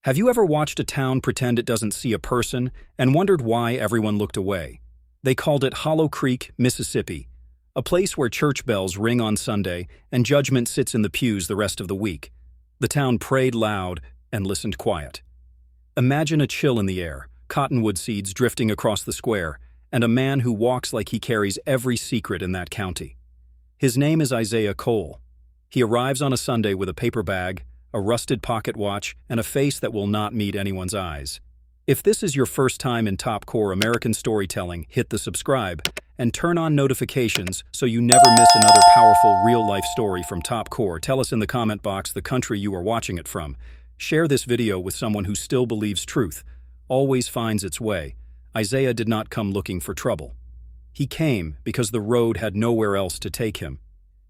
Have you ever watched a town pretend it doesn't see a person and wondered why everyone looked away? They called it Hollow Creek, Mississippi, a place where church bells ring on Sunday and judgment sits in the pews the rest of the week. The town prayed loud and listened quiet. Imagine a chill in the air, cottonwood seeds drifting across the square, and a man who walks like he carries every secret in that county. His name is Isaiah Cole. He arrives on a Sunday with a paper bag, a rusted pocket watch, and a face that will not meet anyone's eyes. If this is your first time in top core American storytelling, hit the subscribe and turn on notifications so you never miss another powerful real-life story from top core. Tell us in the comment box the country you are watching it from. Share this video with someone who still believes truth always finds its way. Isaiah did not come looking for trouble. He came because the road had nowhere else to take him.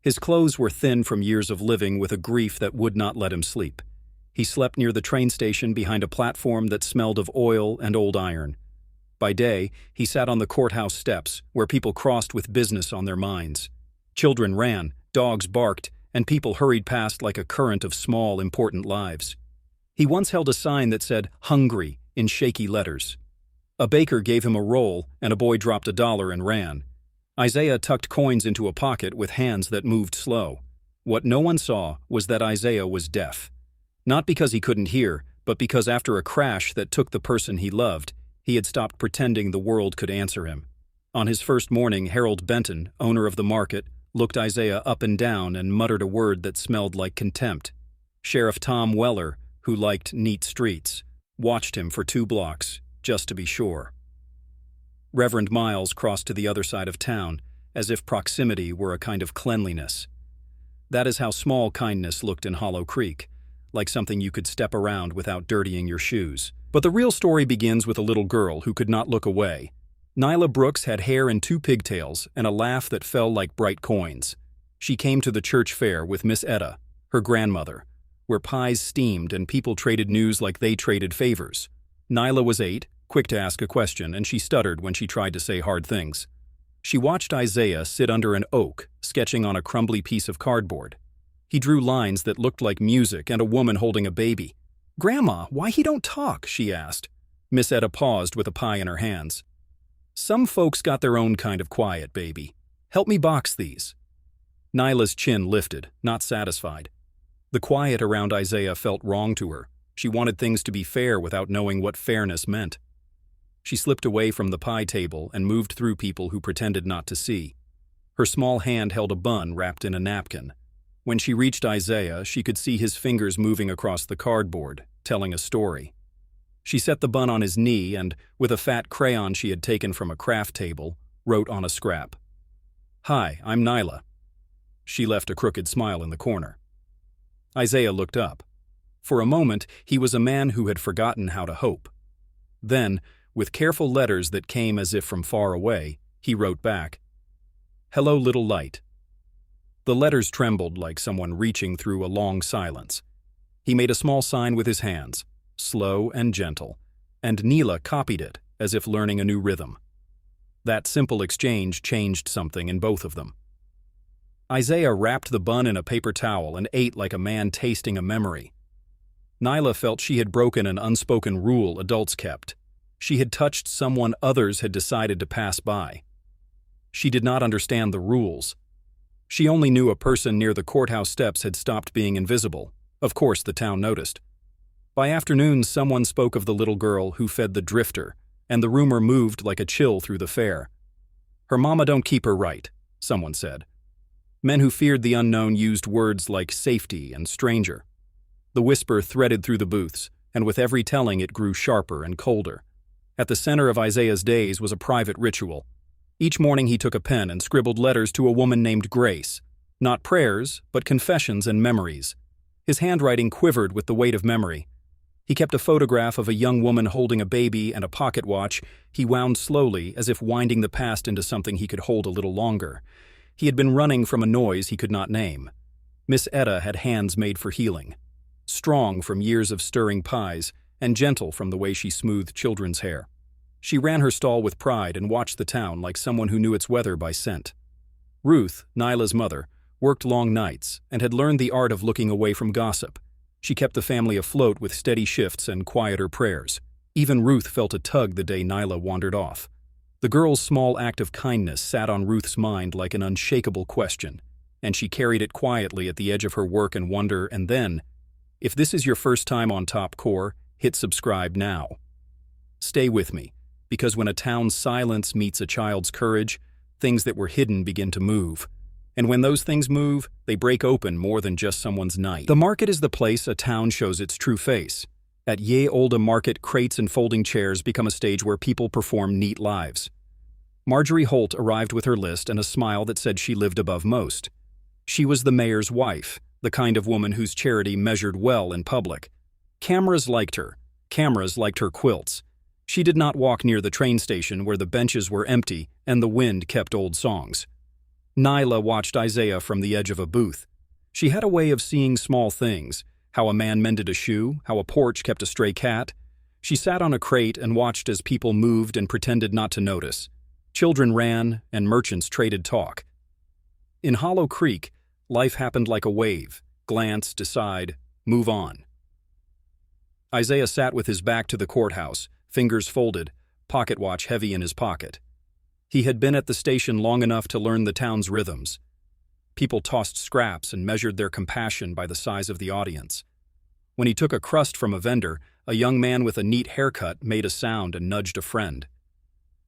His clothes were thin from years of living with a grief that would not let him sleep. He slept near the train station behind a platform that smelled of oil and old iron. By day, he sat on the courthouse steps, where people crossed with business on their minds. Children ran, dogs barked, and people hurried past like a current of small, important lives. He once held a sign that said, "Hungry," in shaky letters. A baker gave him a roll, and a boy dropped $1 and ran. Isaiah tucked coins into a pocket with hands that moved slow. What no one saw was that Isaiah was deaf. Not because he couldn't hear, but because after a crash that took the person he loved, he had stopped pretending the world could answer him. On his first morning, Harold Benton, owner of the market, looked Isaiah up and down and muttered a word that smelled like contempt. Sheriff Tom Weller, who liked neat streets, watched him for 2 blocks, just to be sure. Reverend Miles crossed to the other side of town, as if proximity were a kind of cleanliness. That is how small kindness looked in Hollow Creek, like something you could step around without dirtying your shoes. But the real story begins with a little girl who could not look away. Nyla Brooks had hair in 2 pigtails and a laugh that fell like bright coins. She came to the church fair with Miss Etta, her grandmother, where pies steamed and people traded news like they traded favors. Nyla was 8, quick to ask a question, and she stuttered when she tried to say hard things. She watched Isaiah sit under an oak, sketching on a crumbly piece of cardboard. He drew lines that looked like music and a woman holding a baby. "Grandma, why he don't talk?" she asked. Miss Etta paused with a pie in her hands. "Some folks got their own kind of quiet, baby. Help me box these." Nyla's chin lifted, not satisfied. The quiet around Isaiah felt wrong to her. She wanted things to be fair without knowing what fairness meant. She slipped away from the pie table and moved through people who pretended not to see. Her small hand held a bun wrapped in a napkin. When she reached Isaiah, she could see his fingers moving across the cardboard, telling a story. She set the bun on his knee and, with a fat crayon she had taken from a craft table, wrote on a scrap. "Hi, I'm Nyla." She left a crooked smile in the corner. Isaiah looked up. For a moment, he was a man who had forgotten how to hope. Then, with careful letters that came as if from far away, he wrote back, "Hello, little light." The letters trembled like someone reaching through a long silence. He made a small sign with his hands, slow and gentle, and Nyla copied it as if learning a new rhythm. That simple exchange changed something in both of them. Isaiah wrapped the bun in a paper towel and ate like a man tasting a memory. Nyla felt she had broken an unspoken rule adults kept. She had touched someone others had decided to pass by. She did not understand the rules. She only knew a person near the courthouse steps had stopped being invisible. Of course, the town noticed. By afternoon, someone spoke of the little girl who fed the drifter, and the rumor moved like a chill through the fair. "Her mama don't keep her right," someone said. Men who feared the unknown used words like safety and stranger. The whisper threaded through the booths, and with every telling it grew sharper and colder. At the center of Isaiah's days was a private ritual. Each morning he took a pen and scribbled letters to a woman named Grace. Not prayers, but confessions and memories. His handwriting quivered with the weight of memory. He kept a photograph of a young woman holding a baby and a pocket watch. He wound slowly, as if winding the past into something he could hold a little longer. He had been running from a noise he could not name. Miss Etta had hands made for healing. Strong from years of stirring pies, and gentle from the way she smoothed children's hair. She ran her stall with pride and watched the town like someone who knew its weather by scent. Ruth, Nyla's mother, worked long nights and had learned the art of looking away from gossip. She kept the family afloat with steady shifts and quieter prayers. Even Ruth felt a tug the day Nyla wandered off. The girl's small act of kindness sat on Ruth's mind like an unshakable question, and she carried it quietly at the edge of her work and wonder. And then, if this is your first time on Top Core, hit subscribe now. Stay with me, because when a town's silence meets a child's courage, things that were hidden begin to move. And when those things move, they break open more than just someone's night. The market is the place a town shows its true face. At Ye Olde Market, crates and folding chairs become a stage where people perform neat lives. Marjorie Holt arrived with her list and a smile that said she lived above most. She was the mayor's wife, the kind of woman whose charity measured well in public. Cameras liked her. Cameras liked her quilts. She did not walk near the train station where the benches were empty and the wind kept old songs. Nyla watched Isaiah from the edge of a booth. She had a way of seeing small things, how a man mended a shoe, how a porch kept a stray cat. She sat on a crate and watched as people moved and pretended not to notice. Children ran, and merchants traded talk. In Hollow Creek, life happened like a wave. Glance, decide, move on. Isaiah sat with his back to the courthouse, fingers folded, pocket watch heavy in his pocket. He had been at the station long enough to learn the town's rhythms. People tossed scraps and measured their compassion by the size of the audience. When he took a crust from a vendor, a young man with a neat haircut made a sound and nudged a friend.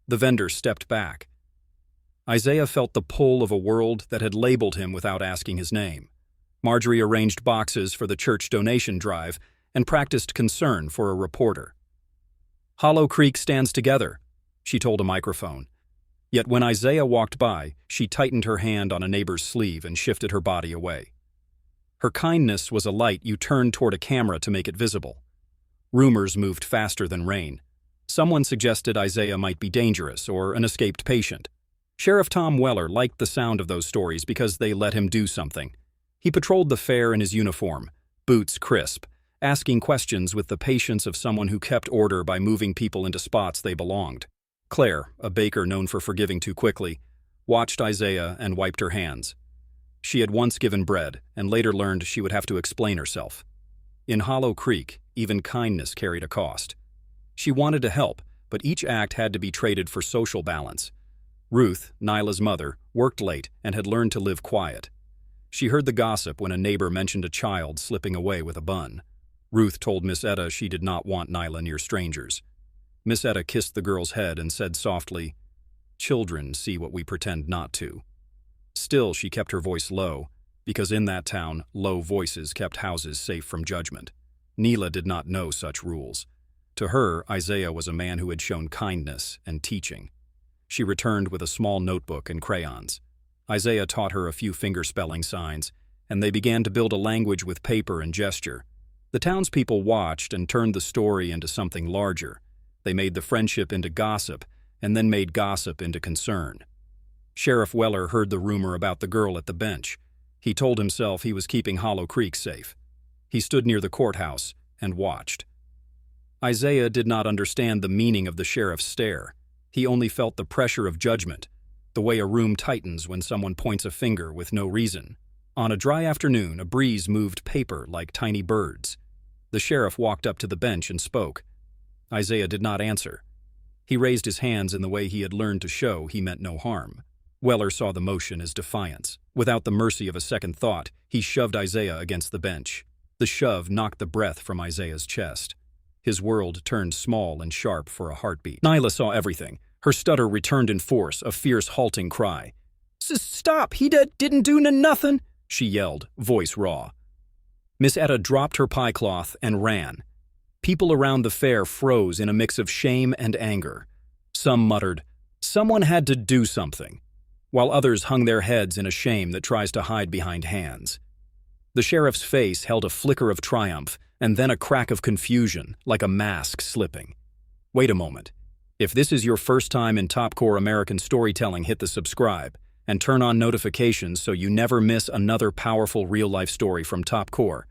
The vendor stepped back. Isaiah felt the pull of a world that had labeled him without asking his name. Marjorie arranged boxes for the church donation drive and practiced concern for a reporter. Hollow Creek stands together, she told a microphone. Yet when Isaiah walked by, she tightened her hand on a neighbor's sleeve and shifted her body away. Her kindness was a light you turned toward a camera to make it visible. Rumors moved faster than rain. Someone suggested Isaiah might be dangerous or an escaped patient. Sheriff Tom Weller liked the sound of those stories because they let him do something. He patrolled the fair in his uniform, boots crisp, asking questions with the patience of someone who kept order by moving people into spots they belonged. Claire, a baker known for forgiving too quickly, watched Isaiah and wiped her hands. She had once given bread and later learned she would have to explain herself. In Hollow Creek, even kindness carried a cost. She wanted to help, but each act had to be traded for social balance. Ruth, Nyla's mother, worked late and had learned to live quiet. She heard the gossip when a neighbor mentioned a child slipping away with a bun. Ruth told Miss Etta she did not want Nyla near strangers. Miss Etta kissed the girl's head and said softly, "Children see what we pretend not to." Still, she kept her voice low, because in that town, low voices kept houses safe from judgment. Nyla did not know such rules. To her, Isaiah was a man who had shown kindness and teaching. She returned with a small notebook and crayons. Isaiah taught her a few finger-spelling signs, and they began to build a language with paper and gesture. The townspeople watched and turned the story into something larger. They made the friendship into gossip, and then made gossip into concern. Sheriff Weller heard the rumor about the girl at the bench. He told himself he was keeping Hollow Creek safe. He stood near the courthouse and watched. Isaiah did not understand the meaning of the sheriff's stare. He only felt the pressure of judgment, the way a room tightens when someone points a finger with no reason. On a dry afternoon, a breeze moved paper like tiny birds. The sheriff walked up to the bench and spoke. Isaiah did not answer. He raised his hands in the way he had learned to show he meant no harm. Weller saw the motion as defiance. Without the mercy of a second thought, he shoved Isaiah against the bench. The shove knocked the breath from Isaiah's chest. His world turned small and sharp for a heartbeat. Nyla saw everything. Her stutter returned in force, a fierce, halting cry. "Stop! He didn't do nothing!" she yelled, voice raw. Miss Etta dropped her pie cloth and ran. People around the fair froze in a mix of shame and anger. Some muttered, "Someone had to do something," while others hung their heads in a shame that tries to hide behind hands. The sheriff's face held a flicker of triumph and then a crack of confusion, like a mask slipping. Wait a moment. If this is your first time in Top Core American storytelling, hit the subscribe and turn on notifications so you never miss another powerful real-life story from Top Core.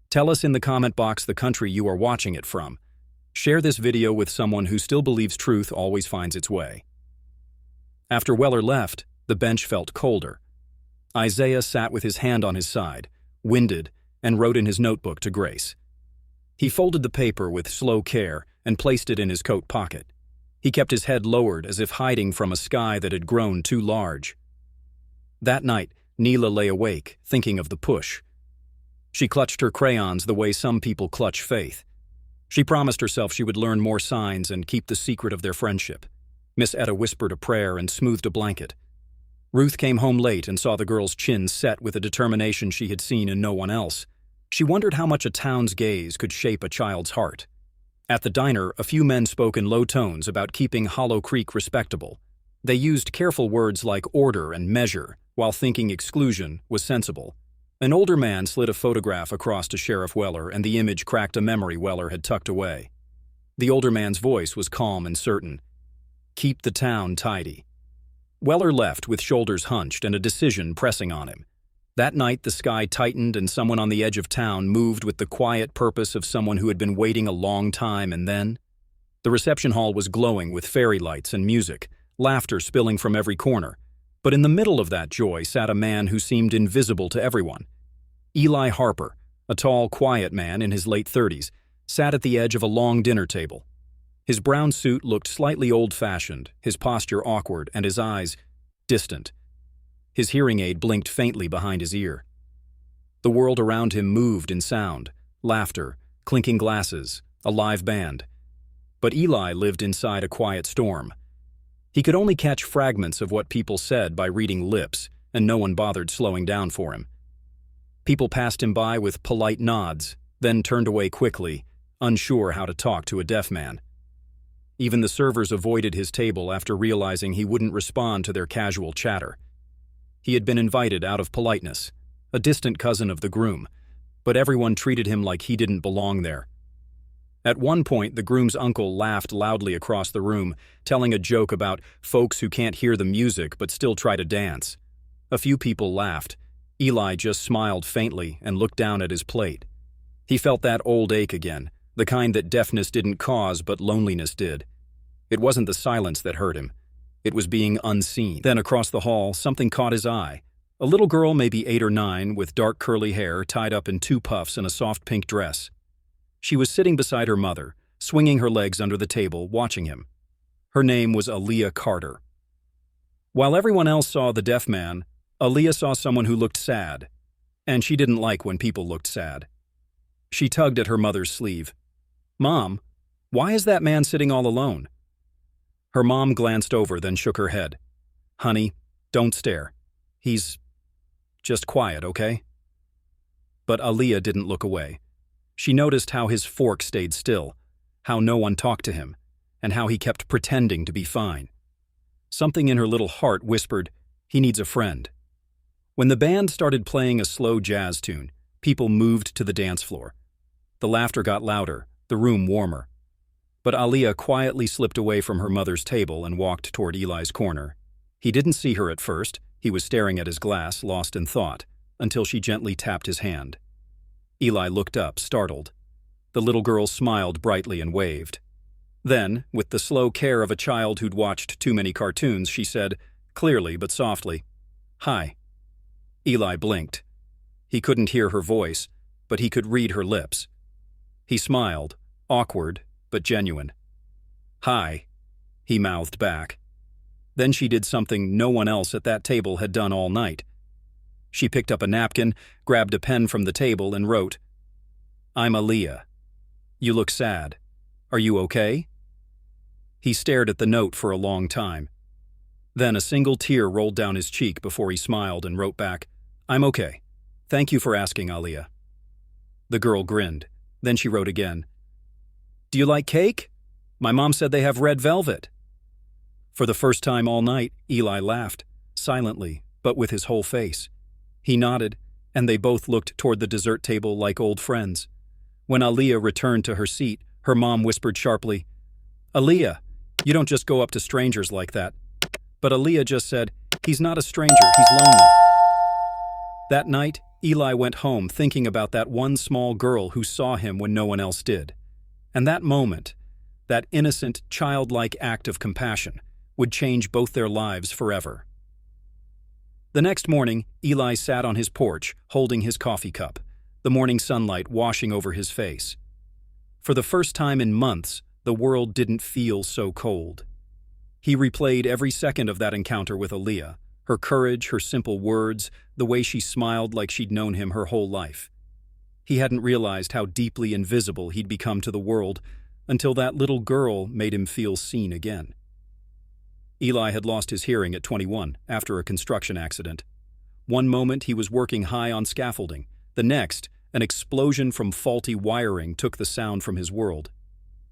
Tell us in the comment box the country you are watching it from. Share this video with someone who still believes truth always finds its way. After Weller left, the bench felt colder. Isaiah sat with his hand on his side, winded, and wrote in his notebook to Grace. He folded the paper with slow care and placed it in his coat pocket. He kept his head lowered as if hiding from a sky that had grown too large. That night, Neela lay awake, thinking of the push. She clutched her crayons the way some people clutch faith. She promised herself she would learn more signs and keep the secret of their friendship. Miss Etta whispered a prayer and smoothed a blanket. Ruth came home late and saw the girl's chin set with a determination she had seen in no one else. She wondered how much a town's gaze could shape a child's heart. At the diner, a few men spoke in low tones about keeping Hollow Creek respectable. They used careful words like order and measure, while thinking exclusion was sensible. An older man slid a photograph across to Sheriff Weller, and the image cracked a memory Weller had tucked away. The older man's voice was calm and certain. Keep the town tidy. Weller left with shoulders hunched and a decision pressing on him. That night, the sky tightened and someone on the edge of town moved with the quiet purpose of someone who had been waiting a long time, and then… The reception hall was glowing with fairy lights and music, laughter spilling from every corner. But in the middle of that joy sat a man who seemed invisible to everyone. Eli Harper, a tall, quiet man in his late 30s, sat at the edge of a long dinner table. His brown suit looked slightly old-fashioned, his posture awkward, and his eyes distant. His hearing aid blinked faintly behind his ear. The world around him moved in sound, laughter, clinking glasses, a live band. But Eli lived inside a quiet storm. He could only catch fragments of what people said by reading lips, and no one bothered slowing down for him. People passed him by with polite nods, then turned away quickly, unsure how to talk to a deaf man. Even the servers avoided his table after realizing he wouldn't respond to their casual chatter. He had been invited out of politeness, a distant cousin of the groom, but everyone treated him like he didn't belong there. At one point, the groom's uncle laughed loudly across the room, telling a joke about folks who can't hear the music but still try to dance. A few people laughed. Eli just smiled faintly and looked down at his plate. He felt that old ache again, the kind that deafness didn't cause but loneliness did. It wasn't the silence that hurt him. It was being unseen. Then across the hall, something caught his eye. A little girl, maybe 8 or 9, with dark curly hair tied up in 2 puffs and a soft pink dress. She was sitting beside her mother, swinging her legs under the table, watching him. Her name was Aaliyah Carter. While everyone else saw the deaf man, Aaliyah saw someone who looked sad, and she didn't like when people looked sad. She tugged at her mother's sleeve. "Mom, why is that man sitting all alone?" Her mom glanced over, then shook her head. "Honey, don't stare. He's just quiet, okay?" But Aaliyah didn't look away. She noticed how his fork stayed still, how no one talked to him, and how he kept pretending to be fine. Something in her little heart whispered, he needs a friend. When the band started playing a slow jazz tune, people moved to the dance floor. The laughter got louder, the room warmer. But Aaliyah quietly slipped away from her mother's table and walked toward Eli's corner. He didn't see her at first. He was staring at his glass, lost in thought, until she gently tapped his hand. Eli looked up, startled. The little girl smiled brightly and waved. Then, with the slow care of a child who'd watched too many cartoons, she said, clearly but softly, "Hi." Eli blinked. He couldn't hear her voice, but he could read her lips. He smiled, awkward but genuine. "Hi," he mouthed back. Then she did something no one else at that table had done all night. She picked up a napkin, grabbed a pen from the table, and wrote, "I'm Aaliyah. You look sad. Are you okay?" He stared at the note for a long time. Then a single tear rolled down his cheek before he smiled and wrote back, "I'm okay. Thank you for asking, Aaliyah." The girl grinned. Then she wrote again, "Do you like cake? My mom said they have red velvet." For the first time all night, Eli laughed, silently, but with his whole face. He nodded, and they both looked toward the dessert table like old friends. When Aaliyah returned to her seat, her mom whispered sharply, "Aaliyah, you don't just go up to strangers like that." But Aaliyah just said, "He's not a stranger, he's lonely." That night, Eli went home thinking about that one small girl who saw him when no one else did. And that moment, that innocent, childlike act of compassion, would change both their lives forever. The next morning, Eli sat on his porch, holding his coffee cup, the morning sunlight washing over his face. For the first time in months, the world didn't feel so cold. He replayed every second of that encounter with Aaliyah, her courage, her simple words, the way she smiled like she'd known him her whole life. He hadn't realized how deeply invisible he'd become to the world until that little girl made him feel seen again. Eli had lost his hearing at 21 after a construction accident. One moment he was working high on scaffolding. The next, an explosion from faulty wiring took the sound from his world.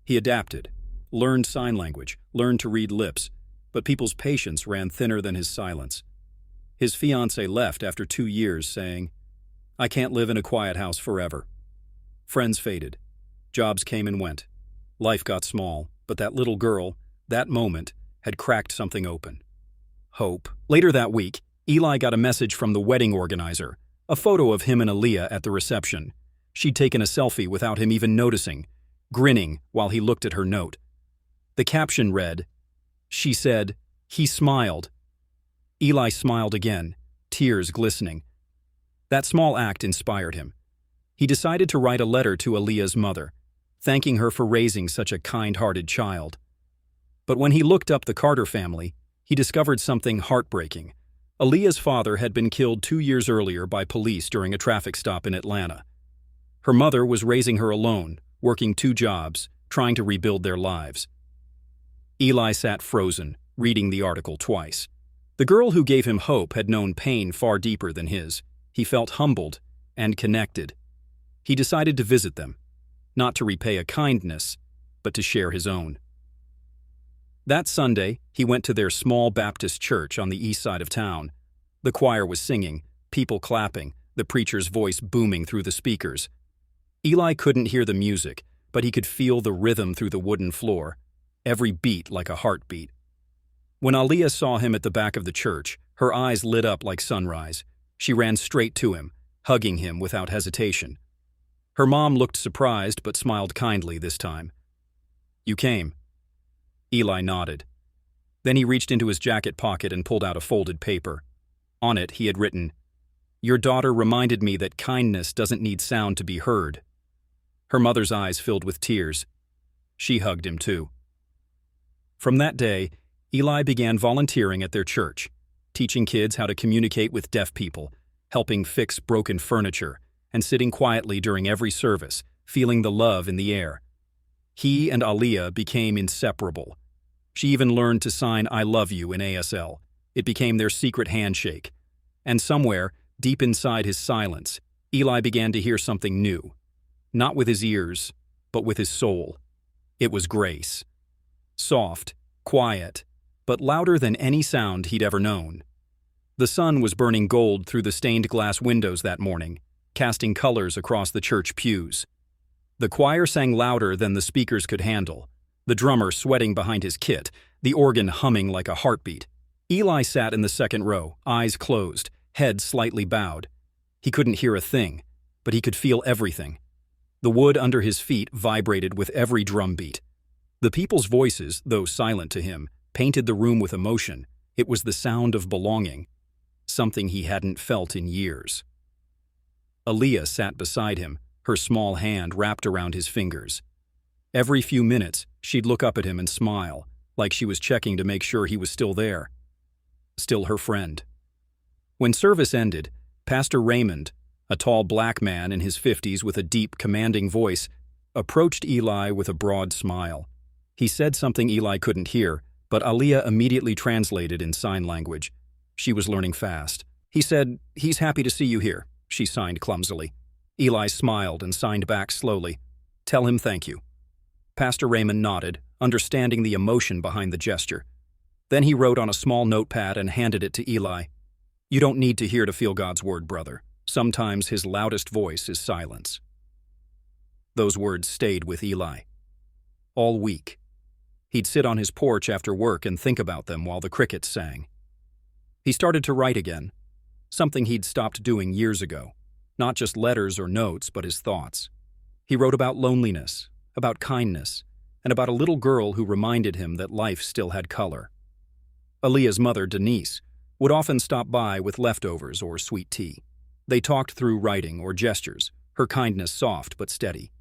He adapted, learned sign language, learned to read lips, but people's patience ran thinner than his silence. His fiancée left after 2 years, saying, "I can't live in a quiet house forever." Friends faded. Jobs came and went. Life got small, but that little girl, that moment, had cracked something open. Hope. Later that week, Eli got a message from the wedding organizer, a photo of him and Aaliyah at the reception. She'd taken a selfie without him even noticing, grinning while he looked at her note. The caption read, "She said, he smiled." Eli smiled again, tears glistening. That small act inspired him. He decided to write a letter to Aaliyah's mother, thanking her for raising such a kind-hearted child. But when he looked up the Carter family, he discovered something heartbreaking. Aaliyah's father had been killed 2 years earlier by police during a traffic stop in Atlanta. Her mother was raising her alone, working 2 jobs, trying to rebuild their lives. Eli sat frozen, reading the article twice. The girl who gave him hope had known pain far deeper than his. He felt humbled and connected. He decided to visit them, not to repay a kindness, but to share his own. That Sunday, he went to their small Baptist church on the east side of town. The choir was singing, people clapping, the preacher's voice booming through the speakers. Eli couldn't hear the music, but he could feel the rhythm through the wooden floor, every beat like a heartbeat. When Aaliyah saw him at the back of the church, her eyes lit up like sunrise. She ran straight to him, hugging him without hesitation. Her mom looked surprised but smiled kindly this time. "You came." Eli nodded. Then he reached into his jacket pocket and pulled out a folded paper. On it, he had written, "Your daughter reminded me that kindness doesn't need sound to be heard." Her mother's eyes filled with tears. She hugged him too. From that day, Eli began volunteering at their church, teaching kids how to communicate with deaf people, helping fix broken furniture, and sitting quietly during every service, feeling the love in the air. He and Aaliyah became inseparable. She even learned to sign "I love you" in ASL. It became their secret handshake. And somewhere, deep inside his silence, Eli began to hear something new. Not with his ears, but with his soul. It was grace. Soft, quiet, but louder than any sound he'd ever known. The sun was burning gold through the stained glass windows that morning, casting colors across the church pews. The choir sang louder than the speakers could handle, the drummer sweating behind his kit, the organ humming like a heartbeat. Eli sat in the second row, eyes closed, head slightly bowed. He couldn't hear a thing, but he could feel everything. The wood under his feet vibrated with every drum beat. The people's voices, though silent to him, painted the room with emotion. It was the sound of belonging, something he hadn't felt in years. Aaliyah sat beside him, her small hand wrapped around his fingers. Every few minutes, she'd look up at him and smile, like she was checking to make sure he was still there. Still her friend. When service ended, Pastor Raymond, a tall black man in his 50s with a deep, commanding voice, approached Eli with a broad smile. He said something Eli couldn't hear, but Aaliyah immediately translated in sign language. She was learning fast. He said, "He's happy to see you here," she signed clumsily. Eli smiled and signed back slowly. "Tell him thank you." Pastor Raymond nodded, understanding the emotion behind the gesture. Then he wrote on a small notepad and handed it to Eli. "You don't need to hear to feel God's word, brother. Sometimes his loudest voice is silence." Those words stayed with Eli. All week. He'd sit on his porch after work and think about them while the crickets sang. He started to write again, something he'd stopped doing years ago. Not just letters or notes, but his thoughts. He wrote about loneliness, about kindness, and about a little girl who reminded him that life still had color. Aaliyah's mother, Denise, would often stop by with leftovers or sweet tea. They talked through writing or gestures, her kindness soft but steady.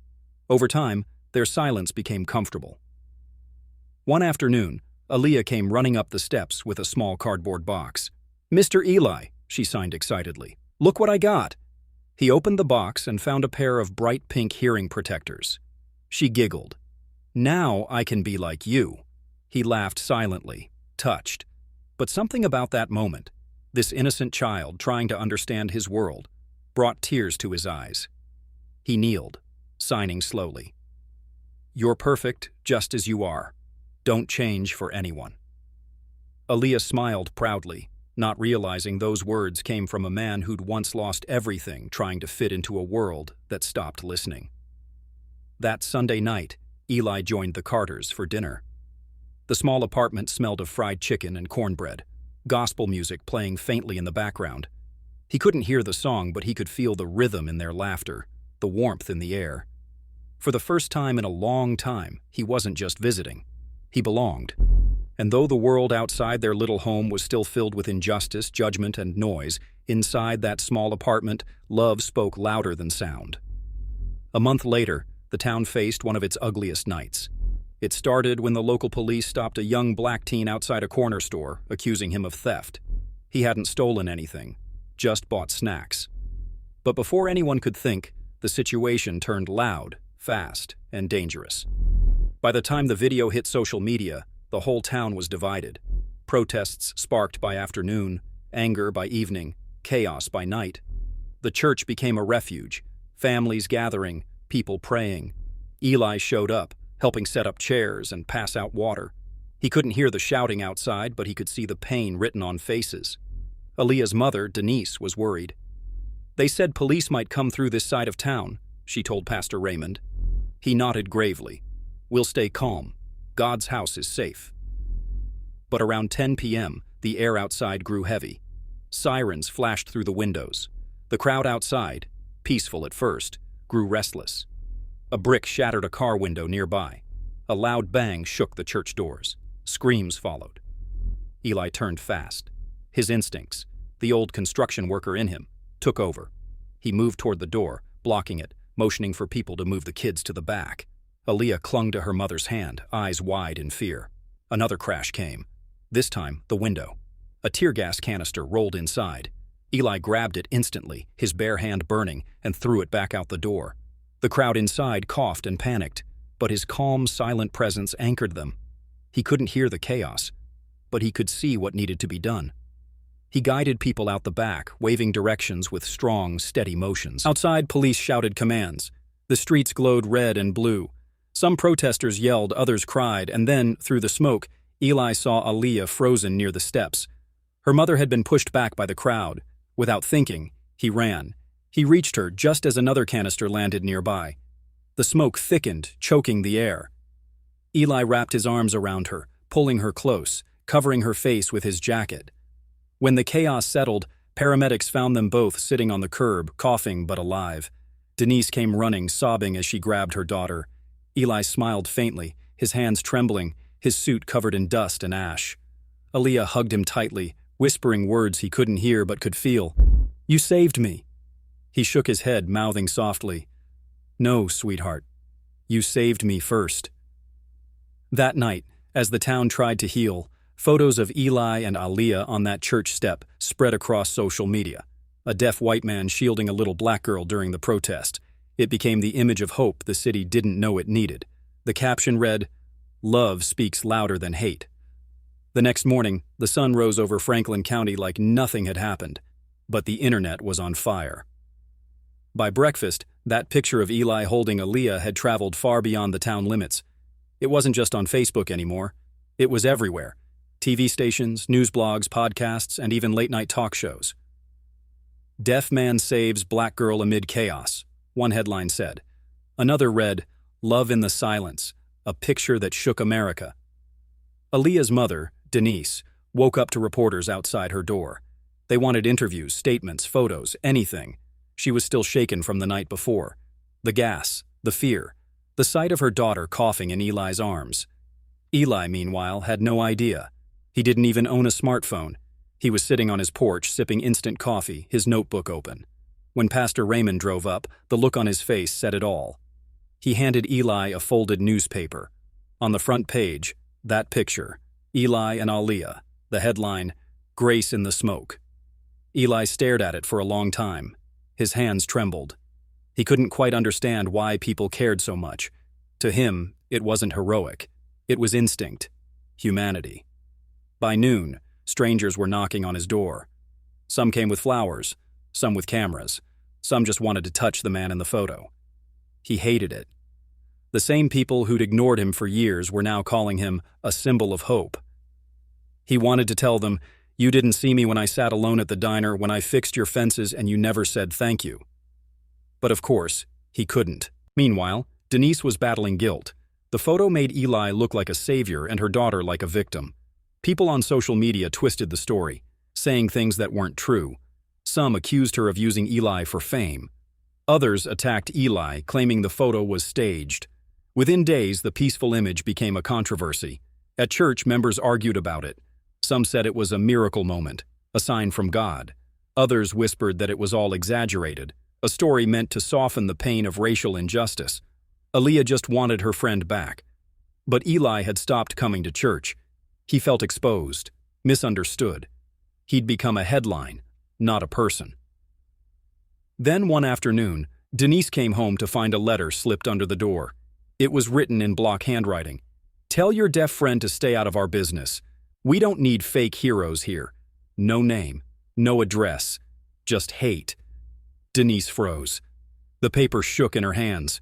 Over time, Their silence became comfortable. One afternoon, Aaliyah came running up the steps with a small cardboard box. "Mr. Eli," she signed excitedly, "look what I got." He opened the box and found a pair of bright pink hearing protectors. She giggled. "Now I can be like you." He laughed silently, touched. But something about that moment, this innocent child trying to understand his world, brought tears to his eyes. He kneeled, signing slowly. "You're perfect just as you are. Don't change for anyone." Aaliyah smiled proudly, not realizing those words came from a man who'd once lost everything trying to fit into a world that stopped listening. That Sunday night, Eli joined the Carters for dinner. The small apartment smelled of fried chicken and cornbread, gospel music playing faintly in the background. He couldn't hear the song, but he could feel the rhythm in their laughter, the warmth in the air. For the first time in a long time, he wasn't just visiting. He belonged. And though the world outside their little home was still filled with injustice, judgment, and noise, inside that small apartment, love spoke louder than sound. A month later, the town faced one of its ugliest nights. It started when the local police stopped a young black teen outside a corner store, accusing him of theft. He hadn't stolen anything, just bought snacks. But before anyone could think, the situation turned loud, fast, and dangerous. By the time the video hit social media, the whole town was divided. Protests sparked by afternoon, anger by evening, chaos by night. The church became a refuge, families gathering, people praying. Eli showed up, helping set up chairs and pass out water. He couldn't hear the shouting outside, but he could see the pain written on faces. Aaliyah's mother, Denise, was worried. "They said police might come through this side of town," she told Pastor Raymond. He nodded gravely. "We'll stay calm. God's house is safe." But around 10 p.m., the air outside grew heavy. Sirens flashed through the windows. The crowd outside, peaceful at first, grew restless. A brick shattered a car window nearby. A loud bang shook the church doors. Screams followed. Eli turned fast. His instincts, the old construction worker in him, took over. He moved toward the door, blocking it, motioning for people to move the kids to the back. Aaliyah clung to her mother's hand, eyes wide in fear. Another crash came. This time, the window. A tear gas canister rolled inside. Eli grabbed it instantly, his bare hand burning, and threw it back out the door. The crowd inside coughed and panicked, but his calm, silent presence anchored them. He couldn't hear the chaos, but he could see what needed to be done. He guided people out the back, waving directions with strong, steady motions. Outside, police shouted commands. The streets glowed red and blue. Some protesters yelled, others cried, and then, through the smoke, Eli saw Aaliyah frozen near the steps. Her mother had been pushed back by the crowd. Without thinking, he ran. He reached her just as another canister landed nearby. The smoke thickened, choking the air. Eli wrapped his arms around her, pulling her close, covering her face with his jacket. When the chaos settled, paramedics found them both sitting on the curb, coughing but alive. Denise came running, sobbing as she grabbed her daughter. Eli smiled faintly, his hands trembling, his suit covered in dust and ash. Aaliyah hugged him tightly, whispering words he couldn't hear but could feel. "You saved me." He shook his head, mouthing softly, "No, sweetheart. You saved me first." That night, as the town tried to heal, photos of Eli and Aaliyah on that church step spread across social media. A deaf white man shielding a little black girl during the protest. It became the image of hope the city didn't know it needed. The caption read, "Love speaks louder than hate." The next morning, the sun rose over Franklin County like nothing had happened, but the internet was on fire. By breakfast, that picture of Eli holding Aaliyah had traveled far beyond the town limits. It wasn't just on Facebook anymore. It was everywhere. TV stations, news blogs, podcasts, and even late-night talk shows. "Deaf man saves black girl amid chaos," one headline said. Another read, "Love in the silence, a picture that shook America." Aaliyah's mother, Denise, woke up to reporters outside her door. They wanted interviews, statements, photos, anything. She was still shaken from the night before. The gas, the fear, the sight of her daughter coughing in Eli's arms. Eli, meanwhile, had no idea. He didn't even own a smartphone. He was sitting on his porch, sipping instant coffee, his notebook open. When Pastor Raymond drove up, the look on his face said it all. He handed Eli a folded newspaper. On the front page, that picture, Eli and Aaliyah, the headline, "Grace in the Smoke." Eli stared at it for a long time. His hands trembled. He couldn't quite understand why people cared so much. To him, it wasn't heroic. It was instinct. Humanity. By noon, strangers were knocking on his door. Some came with flowers, some with cameras, some just wanted to touch the man in the photo. He hated it. The same people who'd ignored him for years were now calling him a symbol of hope. He wanted to tell them, "You didn't see me when I sat alone at the diner, when I fixed your fences, and you never said thank you." But of course, he couldn't. Meanwhile, Denise was battling guilt. The photo made Eli look like a savior and her daughter like a victim. People on social media twisted the story, saying things that weren't true. Some accused her of using Eli for fame. Others attacked Eli, claiming the photo was staged. Within days, the peaceful image became a controversy. At church, members argued about it. Some said it was a miracle moment, a sign from God. Others whispered that it was all exaggerated, a story meant to soften the pain of racial injustice. Aaliyah just wanted her friend back. But Eli had stopped coming to church. He felt exposed, misunderstood. He'd become a headline, not a person. Then one afternoon, Denise came home to find a letter slipped under the door. It was written in block handwriting. "Tell your deaf friend to stay out of our business. We don't need fake heroes here. No name, no address, just hate." Denise froze. The paper shook in her hands.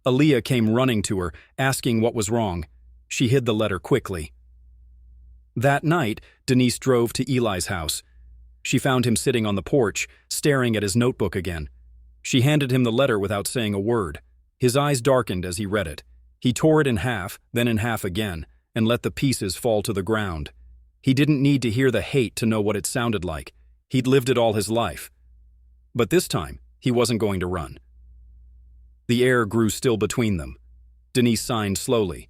Aaliyah came running to her, asking what was wrong. She hid the letter quickly. That night, Denise drove to Eli's house. She found him sitting on the porch, staring at his notebook again. She handed him the letter without saying a word. His eyes darkened as he read it. He tore it in half, then in half again, and let the pieces fall to the ground. He didn't need to hear the hate to know what it sounded like. He'd lived it all his life. But this time, he wasn't going to run. The air grew still between them. Denise signed slowly.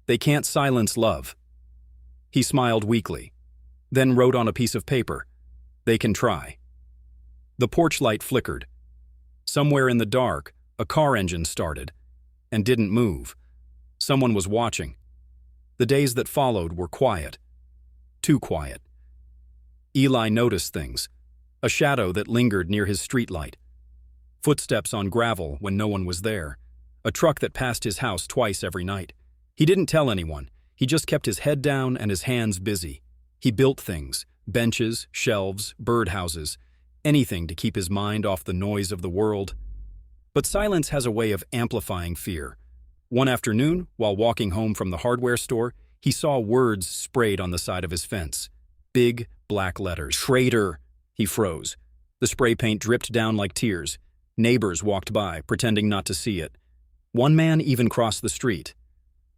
"They can't silence love." He smiled weakly, then wrote on a piece of paper, "They can try." The porch light flickered. Somewhere in the dark, a car engine started, and didn't move. Someone was watching. The days that followed were quiet. Too quiet. Eli noticed things. A shadow that lingered near his streetlight. Footsteps on gravel when no one was there. A truck that passed his house twice every night. He didn't tell anyone. He just kept his head down and his hands busy. He built things, benches, shelves, birdhouses, anything to keep his mind off the noise of the world. But silence has a way of amplifying fear. One afternoon, while walking home from the hardware store, he saw words sprayed on the side of his fence. Big, black letters. "Traitor!" He froze. The spray paint dripped down like tears. Neighbors walked by, pretending not to see it. One man even crossed the street.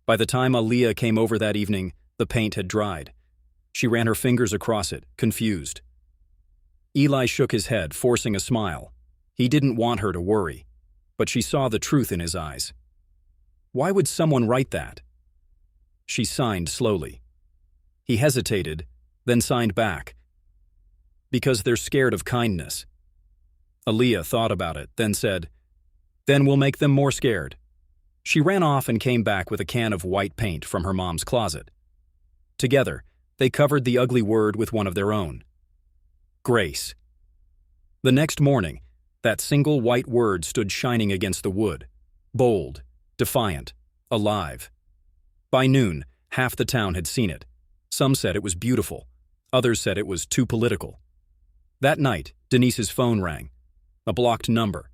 By the time Aaliyah came over that evening, the paint had dried. She ran her fingers across it, confused. Eli shook his head, forcing a smile. He didn't want her to worry, but she saw the truth in his eyes. Why would someone write that? She signed slowly. He hesitated, then signed back. Because they're scared of kindness. Aaliyah thought about it, then said, "Then we'll make them more scared." She ran off and came back with a can of white paint from her mom's closet. Together, they covered the ugly word with one of their own. Grace. The next morning, that single white word stood shining against the wood. Bold, defiant, alive. By noon, half the town had seen it. Some said it was beautiful. Others said it was too political. That night, Denise's phone rang. A blocked number.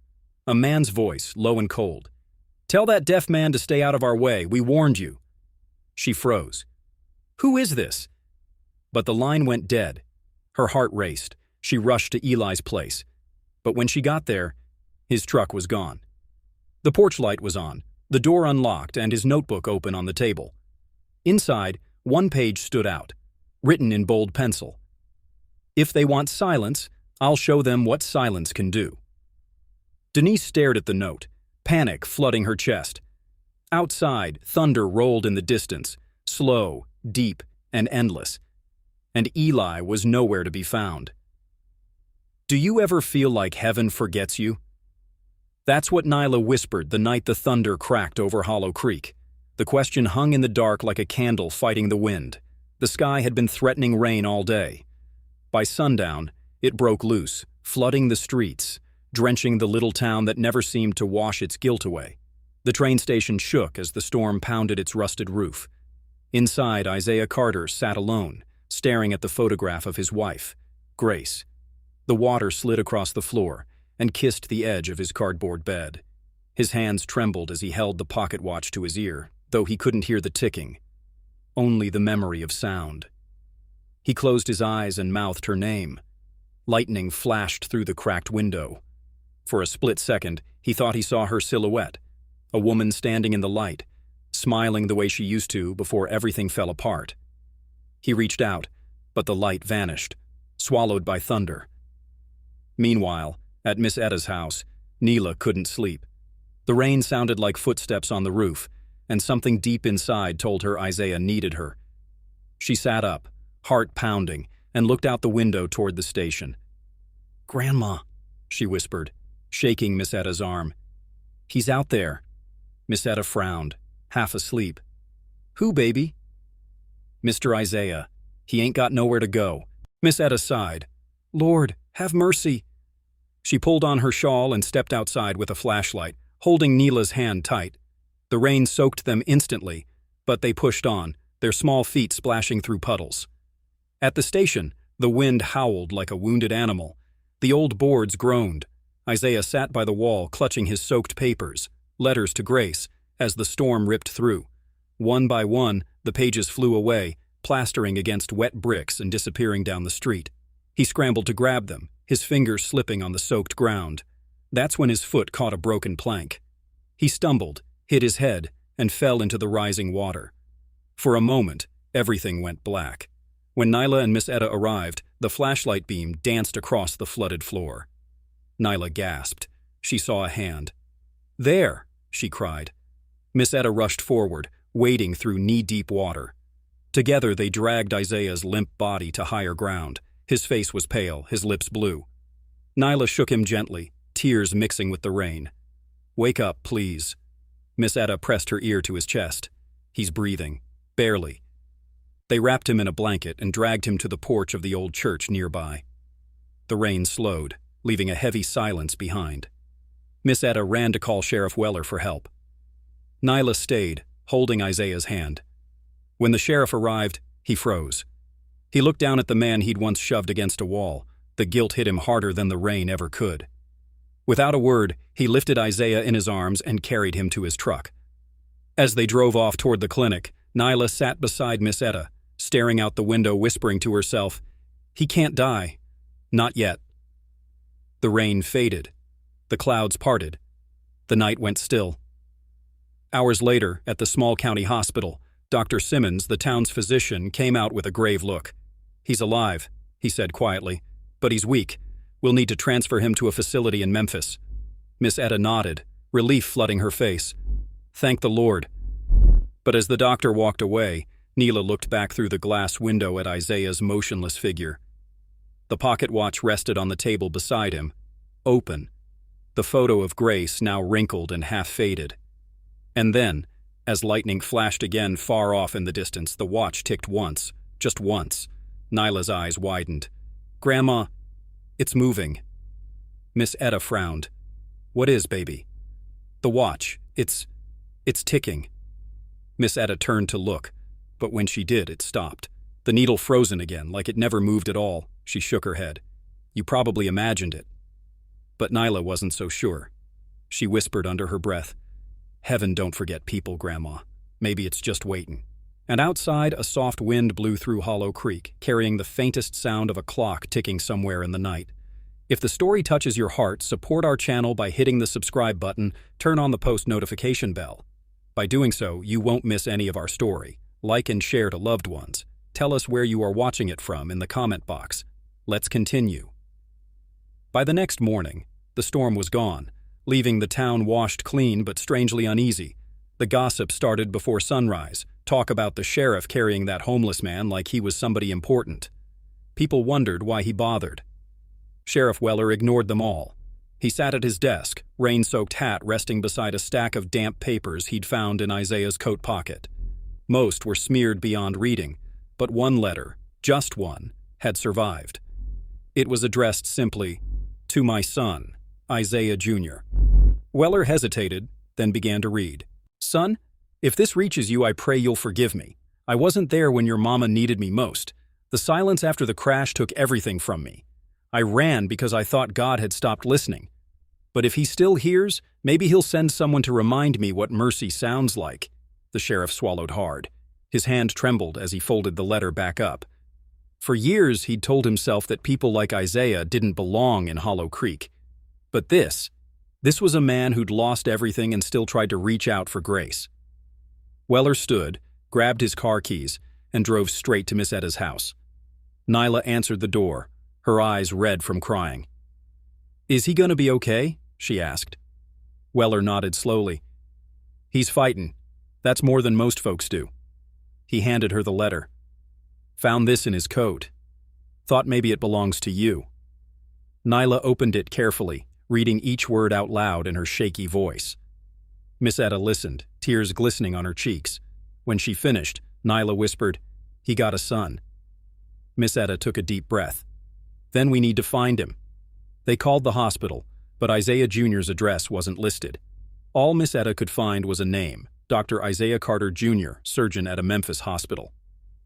A man's voice, low and cold. "Tell that deaf man to stay out of our way. We warned you." She froze. "Who is this?" But the line went dead. Her heart raced. She rushed to Eli's place. But when she got there, his truck was gone. The porch light was on, the door unlocked, and his notebook open on the table. Inside, one page stood out, written in bold pencil. "If they want silence, I'll show them what silence can do." Denise stared at the note, panic flooding her chest. Outside, thunder rolled in the distance, slow, deep, and endless. And Eli was nowhere to be found. Do you ever feel like heaven forgets you? That's what Nyla whispered the night the thunder cracked over Hollow Creek. The question hung in the dark like a candle fighting the wind. The sky had been threatening rain all day. By sundown, it broke loose, flooding the streets, drenching the little town that never seemed to wash its guilt away. The train station shook as the storm pounded its rusted roof. Inside, Isaiah Carter sat alone, staring at the photograph of his wife, Grace. The water slid across the floor and kissed the edge of his cardboard bed. His hands trembled as he held the pocket watch to his ear, though he couldn't hear the ticking. Only the memory of sound. He closed his eyes and mouthed her name. Lightning flashed through the cracked window. For a split second, he thought he saw her silhouette, a woman standing in the light, smiling the way she used to before everything fell apart. He reached out, but the light vanished, swallowed by thunder. Meanwhile, at Miss Etta's house, Neela couldn't sleep. The rain sounded like footsteps on the roof, and something deep inside told her Isaiah needed her. She sat up, heart pounding, and looked out the window toward the station. "Grandma," she whispered, shaking Miss Etta's arm. "He's out there." Miss Etta frowned, half asleep. "Who, baby?" "Mr. Isaiah. He ain't got nowhere to go." Miss Etta sighed. "Lord, have mercy." She pulled on her shawl and stepped outside with a flashlight, holding Neela's hand tight. The rain soaked them instantly, but they pushed on, their small feet splashing through puddles. At the station, the wind howled like a wounded animal. The old boards groaned. Isaiah sat by the wall, clutching his soaked papers, letters to Grace, as the storm ripped through. One by one, the pages flew away, plastering against wet bricks and disappearing down the street. He scrambled to grab them, his fingers slipping on the soaked ground. That's when his foot caught a broken plank. He stumbled, hit his head, and fell into the rising water. For a moment, everything went black. When Nyla and Miss Etta arrived, the flashlight beam danced across the flooded floor. Nyla gasped. She saw a hand. "There!" she cried. Miss Etta rushed forward, wading through knee-deep water. Together they dragged Isaiah's limp body to higher ground. His face was pale, his lips blue. Nyla shook him gently, tears mixing with the rain. "Wake up, please." Miss Etta pressed her ear to his chest. "He's breathing. Barely." They wrapped him in a blanket and dragged him to the porch of the old church nearby. The rain slowed, leaving a heavy silence behind. Miss Etta ran to call Sheriff Weller for help. Nyla stayed, holding Isaiah's hand. When the sheriff arrived, he froze. He looked down at the man he'd once shoved against a wall. The guilt hit him harder than the rain ever could. Without a word, he lifted Isaiah in his arms and carried him to his truck. As they drove off toward the clinic, Nyla sat beside Miss Etta, staring out the window, whispering to herself, "He can't die. Not yet." The rain faded. The clouds parted. The night went still. Hours later, at the small county hospital, Dr. Simmons, the town's physician, came out with a grave look. "He's alive," he said quietly, "but he's weak. We'll need to transfer him to a facility in Memphis." Miss Etta nodded, relief flooding her face. "Thank the Lord." But as the doctor walked away, Neela looked back through the glass window at Isaiah's motionless figure. The pocket watch rested on the table beside him, open. The photo of Grace now wrinkled and half-faded. And then, as lightning flashed again far off in the distance, the watch ticked once, just once. Nyla's eyes widened. "Grandma, it's moving." Miss Etta frowned. "What is, baby?" "The watch. It's ticking." Miss Etta turned to look, but when she did, it stopped. The needle frozen again, like it never moved at all. She shook her head. "You probably imagined it." But Nyla wasn't so sure. She whispered under her breath, "Heaven don't forget people, Grandma. Maybe it's just waiting." And outside, a soft wind blew through Hollow Creek, carrying the faintest sound of a clock ticking somewhere in the night. If the story touches your heart, support our channel by hitting the subscribe button, turn on the post notification bell. By doing so, you won't miss any of our story. Like and share to loved ones. Tell us where you are watching it from in the comment box. Let's continue. By the next morning, the storm was gone, leaving the town washed clean but strangely uneasy. The gossip started before sunrise, talk about the sheriff carrying that homeless man like he was somebody important. People wondered why he bothered. Sheriff Weller ignored them all. He sat at his desk, rain-soaked hat resting beside a stack of damp papers he'd found in Isaiah's coat pocket. Most were smeared beyond reading, but one letter, just one, had survived. It was addressed simply, "To my son, Isaiah Jr." Weller hesitated, then began to read. "Son, if this reaches you, I pray you'll forgive me. I wasn't there when your mama needed me most. The silence after the crash took everything from me. I ran because I thought God had stopped listening. But if he still hears, maybe he'll send someone to remind me what mercy sounds like." The sheriff swallowed hard. His hand trembled as he folded the letter back up. For years, he'd told himself that people like Isaiah didn't belong in Hollow Creek. But this was a man who'd lost everything and still tried to reach out for grace. Weller stood, grabbed his car keys, and drove straight to Miss Etta's house. Nyla answered the door, her eyes red from crying. "Is he gonna be okay?" she asked. Weller nodded slowly. "He's fightin'. That's more than most folks do." He handed her the letter. "Found this in his coat. Thought maybe it belongs to you." Nyla opened it carefully, reading each word out loud in her shaky voice. Miss Etta listened, tears glistening on her cheeks. When she finished, Nyla whispered, "He got a son." Miss Etta took a deep breath. "Then we need to find him." They called the hospital, but Isaiah Jr.'s address wasn't listed. All Miss Etta could find was a name, Dr. Isaiah Carter Jr., surgeon at a Memphis hospital.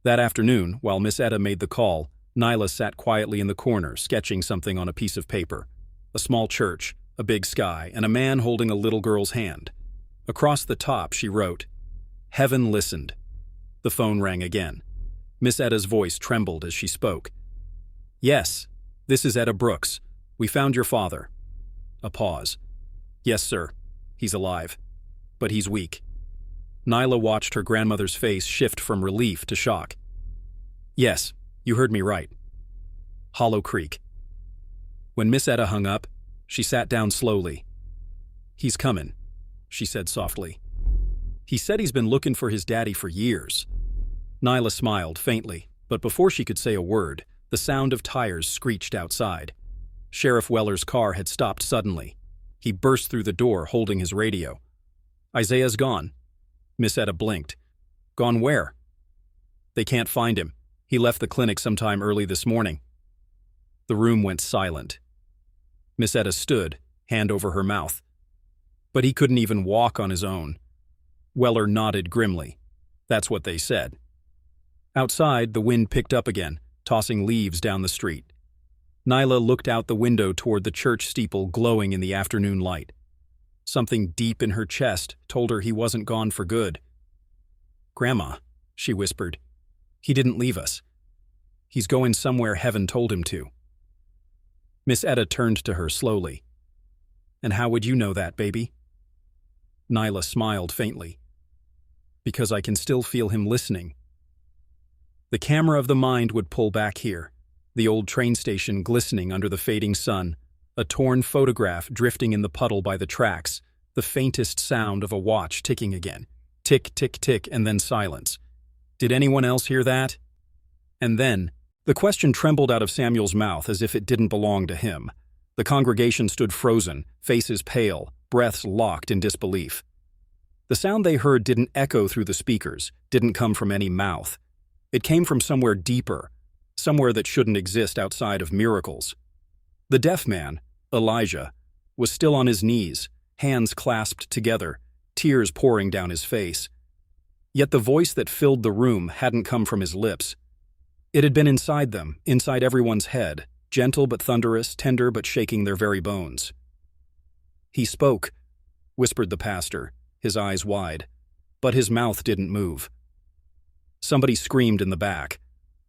That afternoon, while Miss Etta made the call, Nyla sat quietly in the corner, sketching something on a piece of paper. A small church, a big sky, and a man holding a little girl's hand. Across the top, she wrote, "Heaven listened." The phone rang again. Miss Etta's voice trembled as she spoke. "Yes, this is Etta Brooks. We found your father." A pause. "Yes, sir. He's alive. But he's weak." Nyla watched her grandmother's face shift from relief to shock. "Yes, you heard me right. Hollow Creek." When Miss Etta hung up, she sat down slowly. "He's comin'," she said softly. "He said he's been looking for his daddy for years." Nyla smiled faintly, but before she could say a word, the sound of tires screeched outside. Sheriff Weller's car had stopped suddenly. He burst through the door, holding his radio. "Isaiah's gone." Miss Etta blinked. "Gone where?" "They can't find him. He left the clinic sometime early this morning." The room went silent. Miss Etta stood, hand over her mouth. "But he couldn't even walk on his own." Weller nodded grimly. "That's what they said." Outside, the wind picked up again, tossing leaves down the street. Nyla looked out the window toward the church steeple glowing in the afternoon light. Something deep in her chest told her he wasn't gone for good. "Grandma," she whispered, "he didn't leave us. He's going somewhere heaven told him to." Miss Etta turned to her slowly. "And how would you know that, baby?" Nyla smiled faintly. "Because I can still feel him listening." The camera of the mind would pull back here, the old train station glistening under the fading sun, a torn photograph drifting in the puddle by the tracks, the faintest sound of a watch ticking again. Tick, tick, tick, and then silence. Did anyone else hear that? And then, the question trembled out of Samuel's mouth as if it didn't belong to him. The congregation stood frozen, faces pale, breaths locked in disbelief. The sound they heard didn't echo through the speakers, didn't come from any mouth. It came from somewhere deeper, somewhere that shouldn't exist outside of miracles. The deaf man, Elijah, was still on his knees, hands clasped together, tears pouring down his face. Yet the voice that filled the room hadn't come from his lips. It had been inside them, inside everyone's head, gentle but thunderous, tender but shaking their very bones. "He spoke," whispered the pastor, his eyes wide, but his mouth didn't move. Somebody screamed in the back.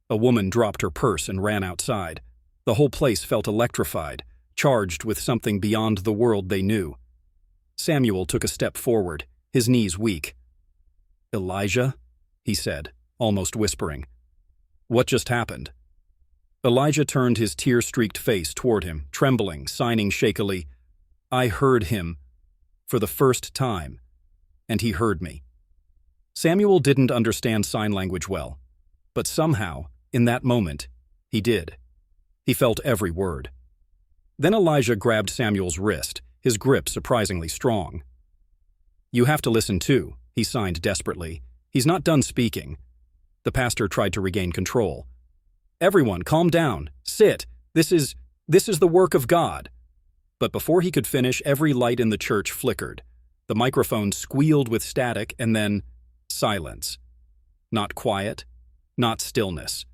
A woman dropped her purse and ran outside. The whole place felt electrified, charged with something beyond the world they knew. Samuel took a step forward, his knees weak. "Elijah?" he said, almost whispering. "What just happened?" Elijah turned his tear-streaked face toward him, trembling, signing shakily, "I heard him for the first time, and he heard me." Samuel didn't understand sign language well, but somehow, in that moment, he did. He felt every word. Then Elijah grabbed Samuel's wrist, his grip surprisingly strong. "You have to listen too," he signed desperately. "He's not done speaking." The pastor tried to regain control. "Everyone, calm down. Sit. This is the work of God." But before he could finish, every light in the church flickered. The microphone squealed with static, and then silence. Not quiet, not stillness.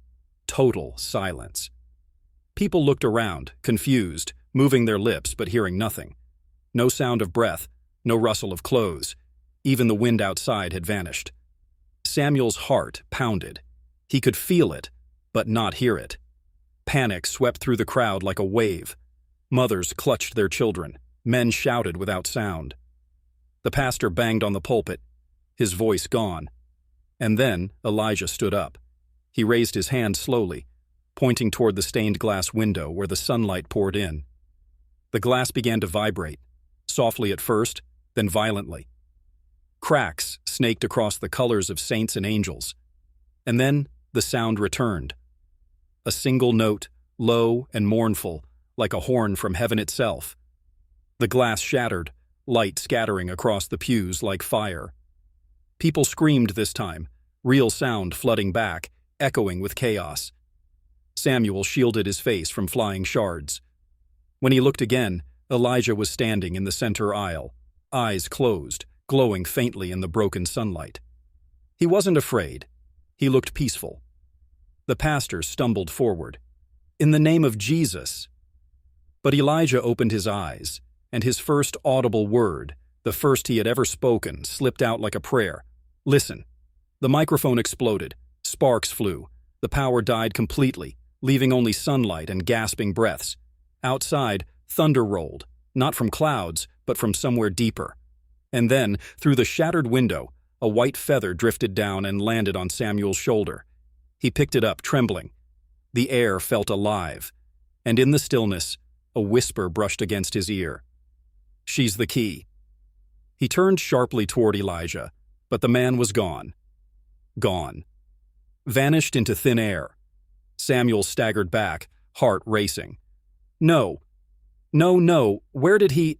Total silence. People looked around, confused, moving their lips but hearing nothing. No sound of breath, no rustle of clothes. Even the wind outside had vanished. Samuel's heart pounded. He could feel it, but not hear it. Panic swept through the crowd like a wave. Mothers clutched their children. Men shouted without sound. The pastor banged on the pulpit, his voice gone. And then Elijah stood up. He raised his hand slowly, pointing toward the stained glass window where the sunlight poured in. The glass began to vibrate, softly at first, then violently. Cracks snaked across the colors of saints and angels. And then the sound returned. A single note, low and mournful, like a horn from heaven itself. The glass shattered, light scattering across the pews like fire. People screamed this time, real sound flooding back, echoing with chaos. Samuel shielded his face from flying shards. When he looked again, Elijah was standing in the center aisle, eyes closed, glowing faintly in the broken sunlight. He wasn't afraid. He looked peaceful. The pastor stumbled forward. "In the name of Jesus." But Elijah opened his eyes, and his first audible word, the first he had ever spoken, slipped out like a prayer. "Listen." The microphone exploded. Sparks flew. The power died completely, leaving only sunlight and gasping breaths. Outside, thunder rolled, not from clouds, but from somewhere deeper. And then, through the shattered window, a white feather drifted down and landed on Samuel's shoulder. He picked it up, trembling. The air felt alive, and in the stillness, a whisper brushed against his ear. "She's the key." He turned sharply toward Elijah, but the man was gone. Gone. Vanished into thin air. Samuel staggered back, heart racing. No, where did he...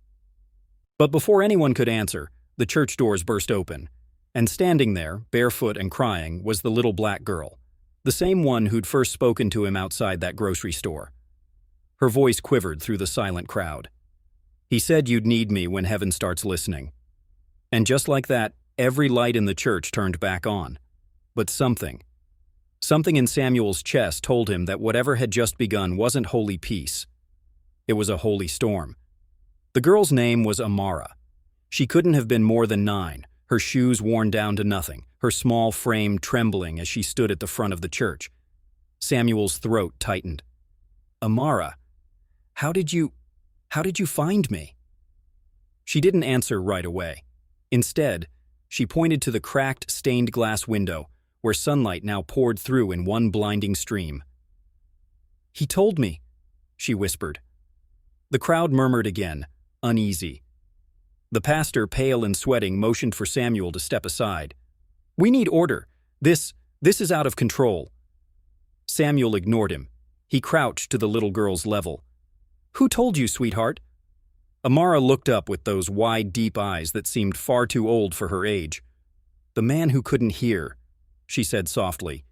But before anyone could answer, the church doors burst open, and standing there, barefoot and crying, was the little black girl, the same one who'd first spoken to him outside that grocery store. Her voice quivered through the silent crowd. "He said you'd need me when heaven starts listening." And just like that, every light in the church turned back on. But something in Samuel's chest told him that whatever had just begun wasn't holy peace. It was a holy storm. The girl's name was Amara. She couldn't have been more than 9, her shoes worn down to nothing, her small frame trembling as she stood at the front of the church. Samuel's throat tightened. "Amara, how did you find me?" She didn't answer right away. Instead, she pointed to the cracked, stained glass window, where sunlight now poured through in one blinding stream. "He told me," she whispered. The crowd murmured again, uneasy. The pastor, pale and sweating, motioned for Samuel to step aside. "We need order. This is out of control." Samuel ignored him. He crouched to the little girl's level. "Who told you, sweetheart?" Amara looked up with those wide, deep eyes that seemed far too old for her age. "The man who couldn't hear," she said softly.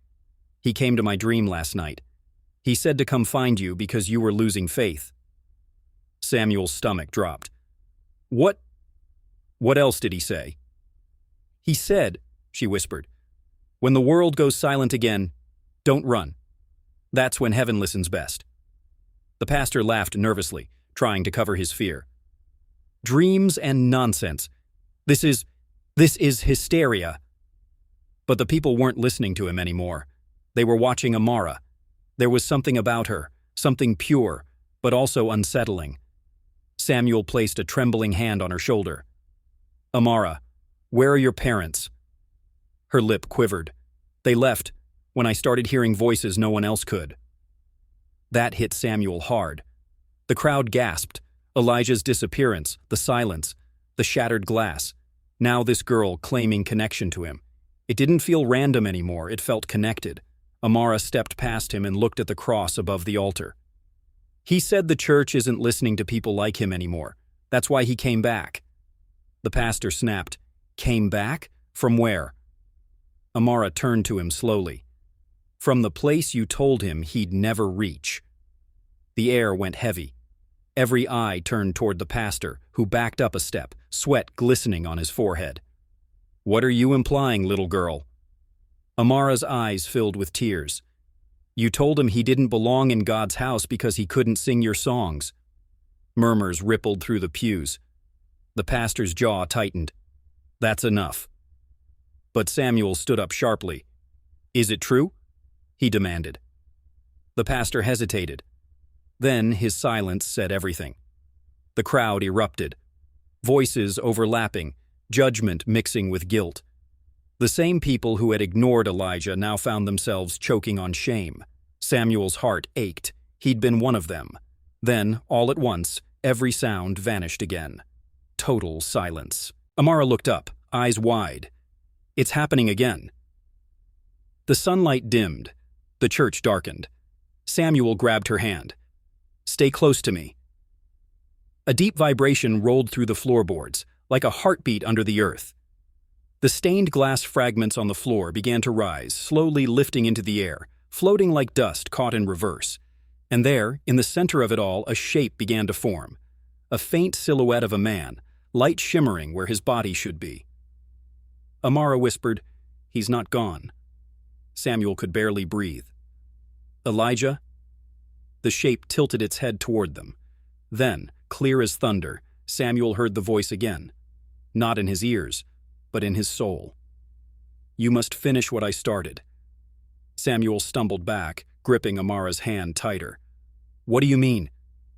"He came to my dream last night. He said to come find you because you were losing faith." Samuel's stomach dropped. What else did he say?" "He said," she whispered, "when the world goes silent again, don't run. That's when heaven listens best." The pastor laughed nervously, trying to cover his fear. "Dreams and nonsense. This is hysteria." But the people weren't listening to him anymore. They were watching Amara. There was something about her, something pure, but also unsettling. Samuel placed a trembling hand on her shoulder. "Amara, where are your parents?" Her lip quivered. "They left when I started hearing voices no one else could." That hit Samuel hard. The crowd gasped. Elijah's disappearance, the silence, the shattered glass. Now this girl claiming connection to him. It didn't feel random anymore, it felt connected. Amara stepped past him and looked at the cross above the altar. He said the church isn't listening to people like him anymore. That's why he came back. The pastor snapped. Came back? From where? Amara turned to him slowly. From the place you told him he'd never reach. The air went heavy. Every eye turned toward the pastor, who backed up a step, sweat glistening on his forehead. What are you implying, little girl? Amara's eyes filled with tears. You told him he didn't belong in God's house because he couldn't sing your songs. Murmurs rippled through the pews. The pastor's jaw tightened. That's enough. But Samuel stood up sharply. Is it true? He demanded. The pastor hesitated. Then his silence said everything. The crowd erupted. Voices overlapping, judgment mixing with guilt. The same people who had ignored Elijah now found themselves choking on shame. Samuel's heart ached. He'd been one of them. Then, all at once, every sound vanished again. Total silence. Amara looked up, eyes wide. It's happening again. The sunlight dimmed. The church darkened. Samuel grabbed her hand. Stay close to me. A deep vibration rolled through the floorboards, like a heartbeat under the earth. The stained glass fragments on the floor began to rise, slowly lifting into the air, floating like dust caught in reverse. And there, in the center of it all, a shape began to form. A faint silhouette of a man, light shimmering where his body should be. Amara whispered, He's not gone. Samuel could barely breathe. Elijah? The shape tilted its head toward them. Then, clear as thunder, Samuel heard the voice again. Not in his ears, but in his soul. You must finish what I started. Samuel stumbled back, gripping Amara's hand tighter. What do you mean?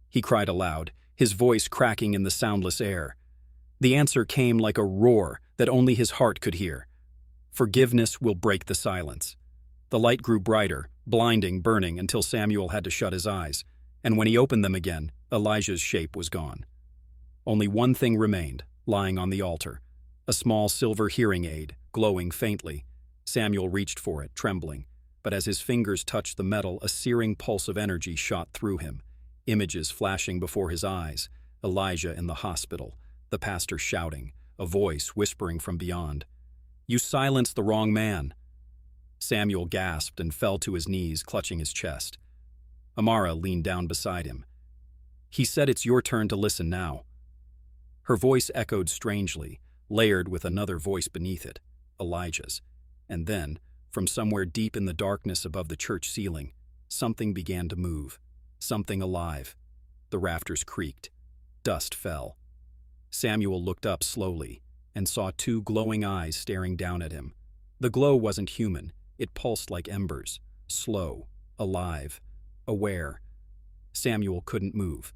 He cried aloud, his voice cracking in the soundless air. The answer came like a roar that only his heart could hear. Forgiveness will break the silence. The light grew brighter, blinding, burning until Samuel had to shut his eyes, and when he opened them again, Elijah's shape was gone. Only one thing remained, lying on the altar, a small silver hearing aid, glowing faintly. Samuel reached for it, trembling, but as his fingers touched the metal, a searing pulse of energy shot through him, images flashing before his eyes, Elijah in the hospital, the pastor shouting, a voice whispering from beyond. You silenced the wrong man. Samuel gasped and fell to his knees, clutching his chest. Amara leaned down beside him. He said it's your turn to listen now. Her voice echoed strangely, layered with another voice beneath it, Elijah's. And then, from somewhere deep in the darkness above the church ceiling, something began to move, something alive. The rafters creaked. Dust fell. Samuel looked up slowly and saw two glowing eyes staring down at him. The glow wasn't human. It pulsed like embers, slow, alive, aware. Samuel couldn't move.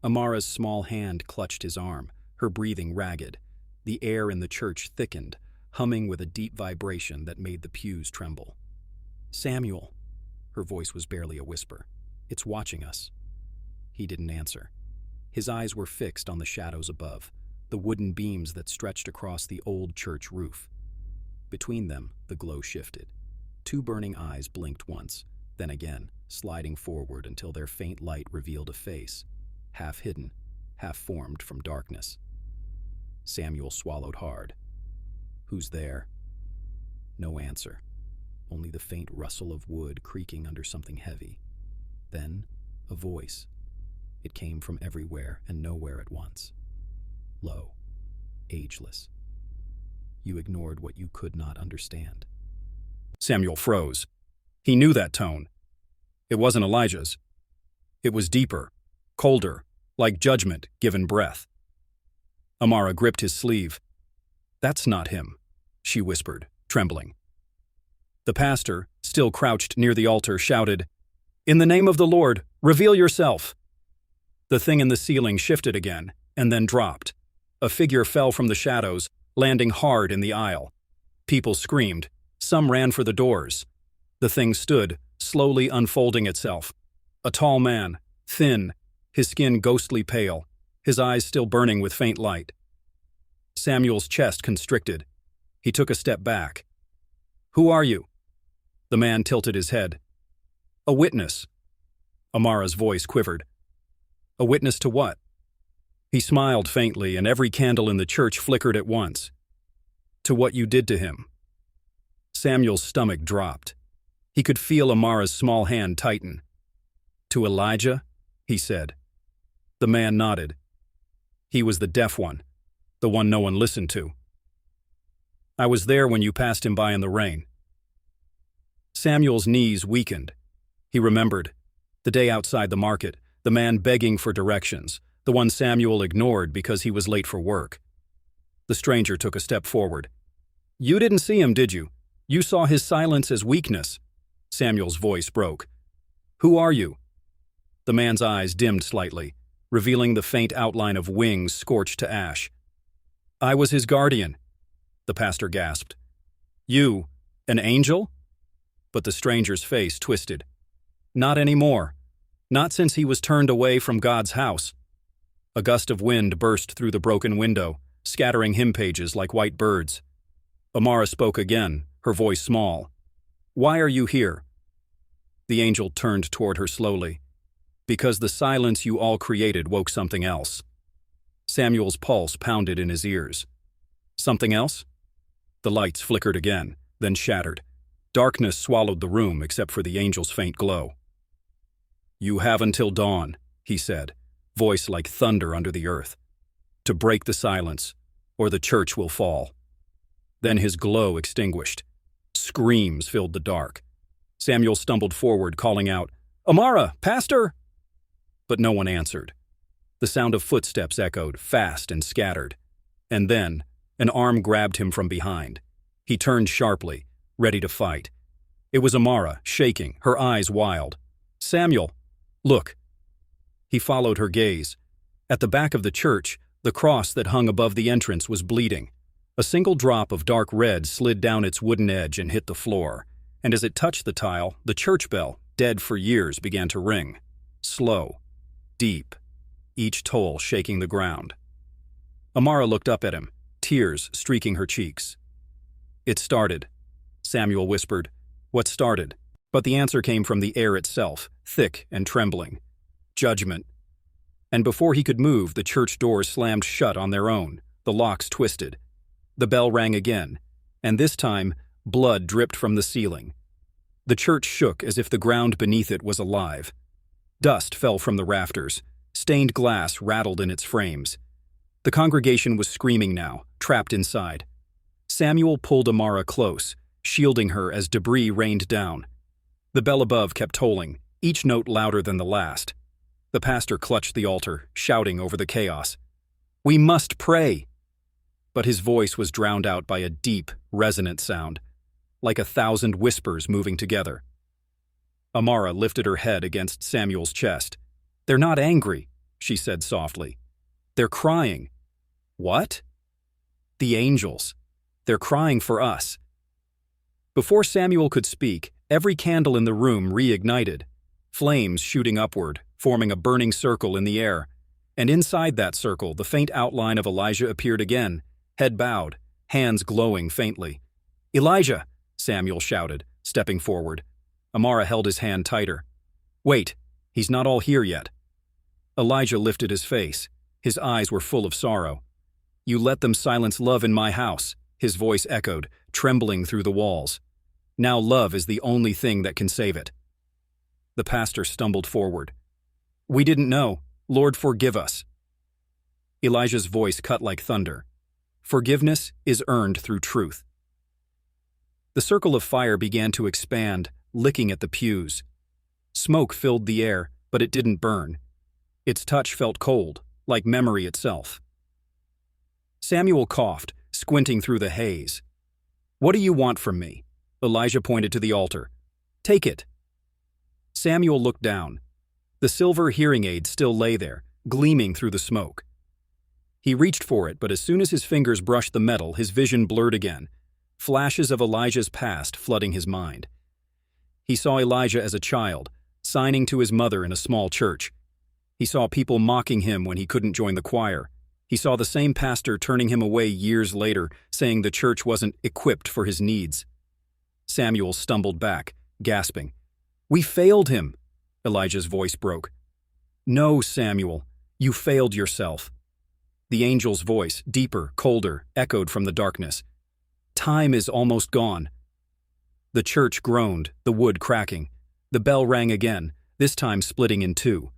Amara's small hand clutched his arm, her breathing ragged. The air in the church thickened, humming with a deep vibration that made the pews tremble. Samuel, her voice was barely a whisper. It's watching us. He didn't answer. His eyes were fixed on the shadows above, the wooden beams that stretched across the old church roof. Between them, the glow shifted. Two burning eyes blinked once, then again, sliding forward until their faint light revealed a face, half hidden, half formed from darkness. Samuel swallowed hard. Who's there? No answer, only the faint rustle of wood creaking under something heavy. Then, a voice. It came from everywhere and nowhere at once. Low, ageless. You ignored what you could not understand. Samuel froze. He knew that tone. It wasn't Elijah's. It was deeper, colder, like judgment given breath. Amara gripped his sleeve. That's not him, she whispered, trembling. The pastor, still crouched near the altar, shouted, In the name of the Lord, reveal yourself. The thing in the ceiling shifted again, and then dropped. A figure fell from the shadows, landing hard in the aisle. People screamed. Some ran for the doors. The thing stood, slowly unfolding itself. A tall man, thin, his skin ghostly pale, his eyes still burning with faint light. Samuel's chest constricted. He took a step back. Who are you? The man tilted his head. A witness. Amara's voice quivered. A witness to what? He smiled faintly, and every candle in the church flickered at once. To what you did to him. Samuel's stomach dropped. He could feel Amara's small hand tighten. To Elijah? He said. The man nodded. He was the deaf one, the one no one listened to. I was there when you passed him by in the rain. Samuel's knees weakened. He remembered. The day outside the market, the man begging for directions, the one Samuel ignored because he was late for work. The stranger took a step forward. You didn't see him, did you? You saw his silence as weakness. Samuel's voice broke. Who are you? The man's eyes dimmed slightly, revealing the faint outline of wings scorched to ash. I was his guardian, the pastor gasped. You, an angel? But the stranger's face twisted. Not anymore. Not since he was turned away from God's house. A gust of wind burst through the broken window, scattering hymn pages like white birds. Amara spoke again, her voice small. Why are you here? The angel turned toward her slowly. Because the silence you all created woke something else. Samuel's pulse pounded in his ears. Something else? The lights flickered again, then shattered. Darkness swallowed the room except for the angel's faint glow. You have until dawn, he said, voice like thunder under the earth, to break the silence, or the church will fall. Then his glow extinguished. Screams filled the dark. Samuel stumbled forward, calling out, Amara, Pastor! But no one answered. The sound of footsteps echoed, fast and scattered. And then, an arm grabbed him from behind. He turned sharply, ready to fight. It was Amara, shaking, her eyes wild. Samuel, look. He followed her gaze. At the back of the church, the cross that hung above the entrance was bleeding. A single drop of dark red slid down its wooden edge and hit the floor, and as it touched the tile, the church bell, dead for years, began to ring. Slow, deep, each toll shaking the ground. Amara looked up at him, tears streaking her cheeks. It started, Samuel whispered. What started? But the answer came from the air itself, thick and trembling. Judgment. And before he could move, the church doors slammed shut on their own, the locks twisted. The bell rang again, and this time, blood dripped from the ceiling. The church shook as if the ground beneath it was alive. Dust fell from the rafters. Stained glass rattled in its frames. The congregation was screaming now, trapped inside. Samuel pulled Amara close, shielding her as debris rained down. The bell above kept tolling, each note louder than the last. The pastor clutched the altar, shouting over the chaos. We must pray! But his voice was drowned out by a deep, resonant sound, like 1,000 whispers moving together. Amara lifted her head against Samuel's chest. They're not angry, she said softly. They're crying. What? The angels. They're crying for us. Before Samuel could speak, every candle in the room reignited, flames shooting upward, forming a burning circle in the air. And inside that circle, the faint outline of Elijah appeared again, head bowed, hands glowing faintly. Elijah, Samuel shouted, stepping forward. Amara held his hand tighter. Wait, he's not all here yet. Elijah lifted his face. His eyes were full of sorrow. You let them silence love in my house, his voice echoed, trembling through the walls. Now love is the only thing that can save it. The pastor stumbled forward. We didn't know. Lord, forgive us. Elijah's voice cut like thunder. Forgiveness is earned through truth. The circle of fire began to expand, licking at the pews. Smoke filled the air, but it didn't burn. Its touch felt cold, like memory itself. Samuel coughed, squinting through the haze. What do you want from me? Elijah pointed to the altar. Take it. Samuel looked down. The silver hearing aid still lay there, gleaming through the smoke. He reached for it, but as soon as his fingers brushed the metal, his vision blurred again, flashes of Elijah's past flooding his mind. He saw Elijah as a child, signing to his mother in a small church. He saw people mocking him when he couldn't join the choir. He saw the same pastor turning him away years later, saying the church wasn't equipped for his needs. Samuel stumbled back, gasping. We failed him. Elijah's voice broke. No, Samuel, You failed yourself. The angel's voice, deeper, colder, echoed from the darkness. Time is almost gone. The church groaned, the wood cracking. The bell rang again, this time splitting in two.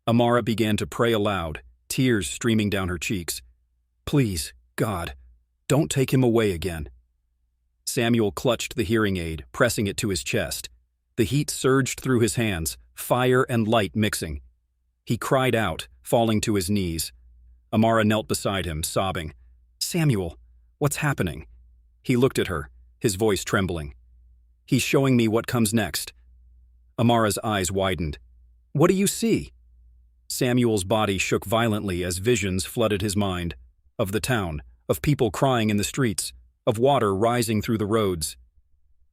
Amara began to pray aloud, tears streaming down her cheeks. Please, God, don't take him away again. Samuel clutched the hearing aid, pressing it to his chest. The heat surged through his hands, fire and light mixing. He cried out, falling to his knees. Amara knelt beside him, sobbing. Samuel, what's happening? He looked at her, his voice trembling. He's showing me what comes next. Amara's eyes widened. What do you see? Samuel's body shook violently as visions flooded his mind. Of the town, of people crying in the streets, of water rising through the roads.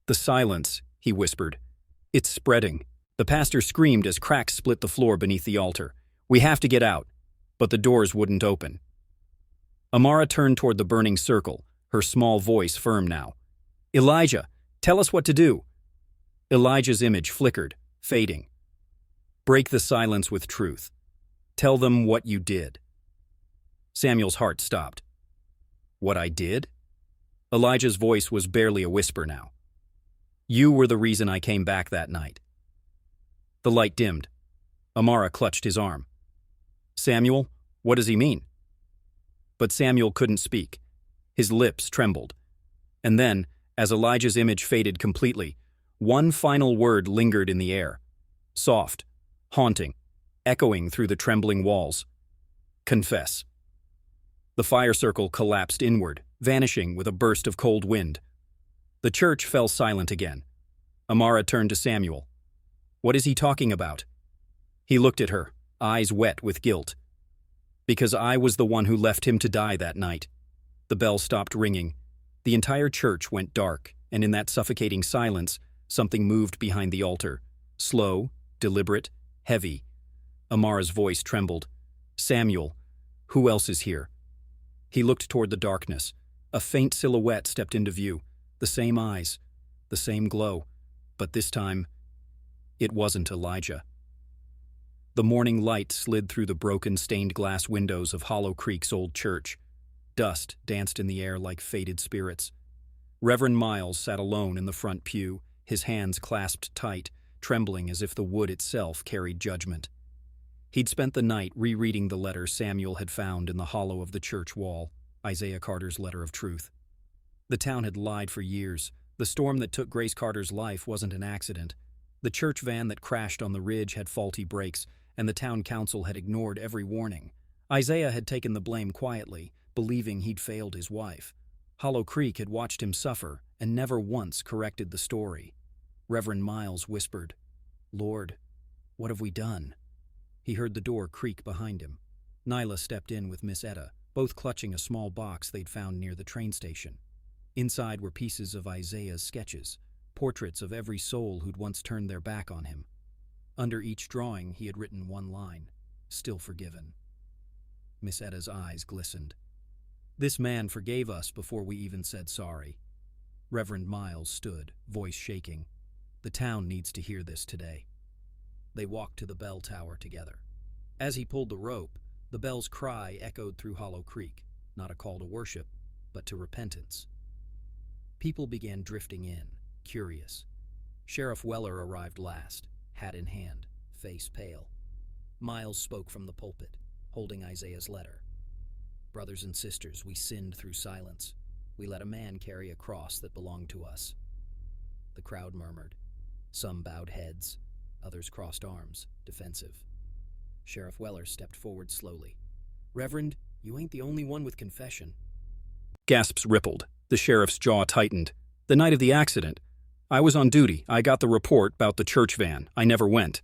The silence, he whispered. It's spreading. The pastor screamed as cracks split the floor beneath the altar. We have to get out. But the doors wouldn't open. Amara turned toward the burning circle, her small voice firm now. Elijah, tell us what to do. Elijah's image flickered, fading. Break the silence with truth. Tell them what you did. Samuel's heart stopped. What I did? Elijah's voice was barely a whisper now. You were the reason I came back that night. The light dimmed. Amara clutched his arm. Samuel, what does he mean? But Samuel couldn't speak. His lips trembled. And then, as Elijah's image faded completely, one final word lingered in the air. Soft, haunting, echoing through the trembling walls. Confess. The fire circle collapsed inward, vanishing with a burst of cold wind. The church fell silent again. Amara turned to Samuel. What is he talking about? He looked at her, eyes wet with guilt. Because I was the one who left him to die that night. The bell stopped ringing. The entire church went dark, and in that suffocating silence, something moved behind the altar. Slow, deliberate, heavy. Amara's voice trembled. Samuel, who else is here? He looked toward the darkness. A faint silhouette stepped into view. The same eyes, the same glow. But this time, it wasn't Elijah. The morning light slid through the broken stained glass windows of Hollow Creek's old church. Dust danced in the air like faded spirits. Reverend Miles sat alone in the front pew, his hands clasped tight, trembling as if the wood itself carried judgment. He'd spent the night rereading the letter Samuel had found in the hollow of the church wall, Isaiah Carter's letter of truth. The town had lied for years. The storm that took Grace Carter's life wasn't an accident. The church van that crashed on the ridge had faulty brakes, and the town council had ignored every warning. Isaiah had taken the blame quietly, believing he'd failed his wife. Hollow Creek had watched him suffer and never once corrected the story. Reverend Miles whispered, Lord, what have we done? He heard the door creak behind him. Nyla stepped in with Miss Etta, both clutching a small box they'd found near the train station. Inside were pieces of Isaiah's sketches, portraits of every soul who'd once turned their back on him. Under each drawing, he had written one line, still forgiven. Miss Etta's eyes glistened. This man forgave us before we even said sorry. Reverend Miles stood, voice shaking. The town needs to hear this today. They walked to the bell tower together. As he pulled the rope, the bell's cry echoed through Hollow Creek, not a call to worship, but to repentance. People began drifting in, curious. Sheriff Weller arrived last, hat in hand, face pale. Miles spoke from the pulpit, holding Isaiah's letter. Brothers and sisters, we sinned through silence. We let a man carry a cross that belonged to us. The crowd murmured. Some bowed heads, others crossed arms, defensive. Sheriff Weller stepped forward slowly. Reverend, you ain't the only one with confession. Gasps rippled. The sheriff's jaw tightened. The night of the accident. I was on duty. I got the report about the church van. I never went.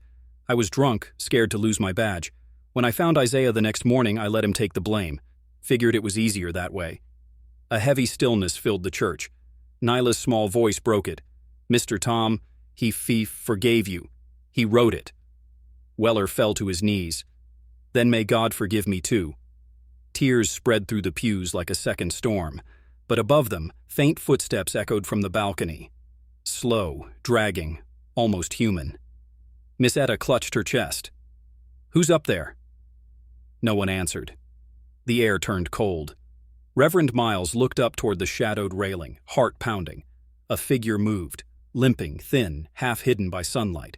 I was drunk, scared to lose my badge. When I found Isaiah the next morning, I let him take the blame. Figured it was easier that way. A heavy stillness filled the church. Nyla's small voice broke it. Mr. Tom, he forgave you. He wrote it. Weller fell to his knees. Then may God forgive me too. Tears spread through the pews like a second storm, but above them, faint footsteps echoed from the balcony. Slow, dragging, almost human. Miss Etta clutched her chest. Who's up there? No one answered. The air turned cold. Reverend Miles looked up toward the shadowed railing, heart pounding. A figure moved, limping, thin, half hidden by sunlight.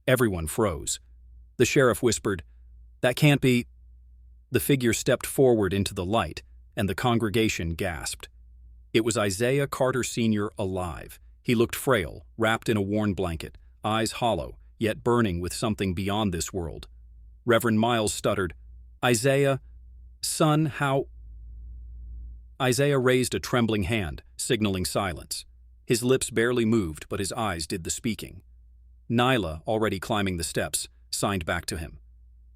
Everyone froze. The sheriff whispered, "That can't be—" The figure stepped forward into the light, and the congregation gasped. It was Isaiah Carter Sr. alive. He looked frail, wrapped in a worn blanket, eyes hollow, yet burning with something beyond this world. Reverend Miles stuttered, "Isaiah, son, how—" Isaiah raised a trembling hand, signaling silence. His lips barely moved, but his eyes did the speaking. Nyla, already climbing the steps, signed back to him.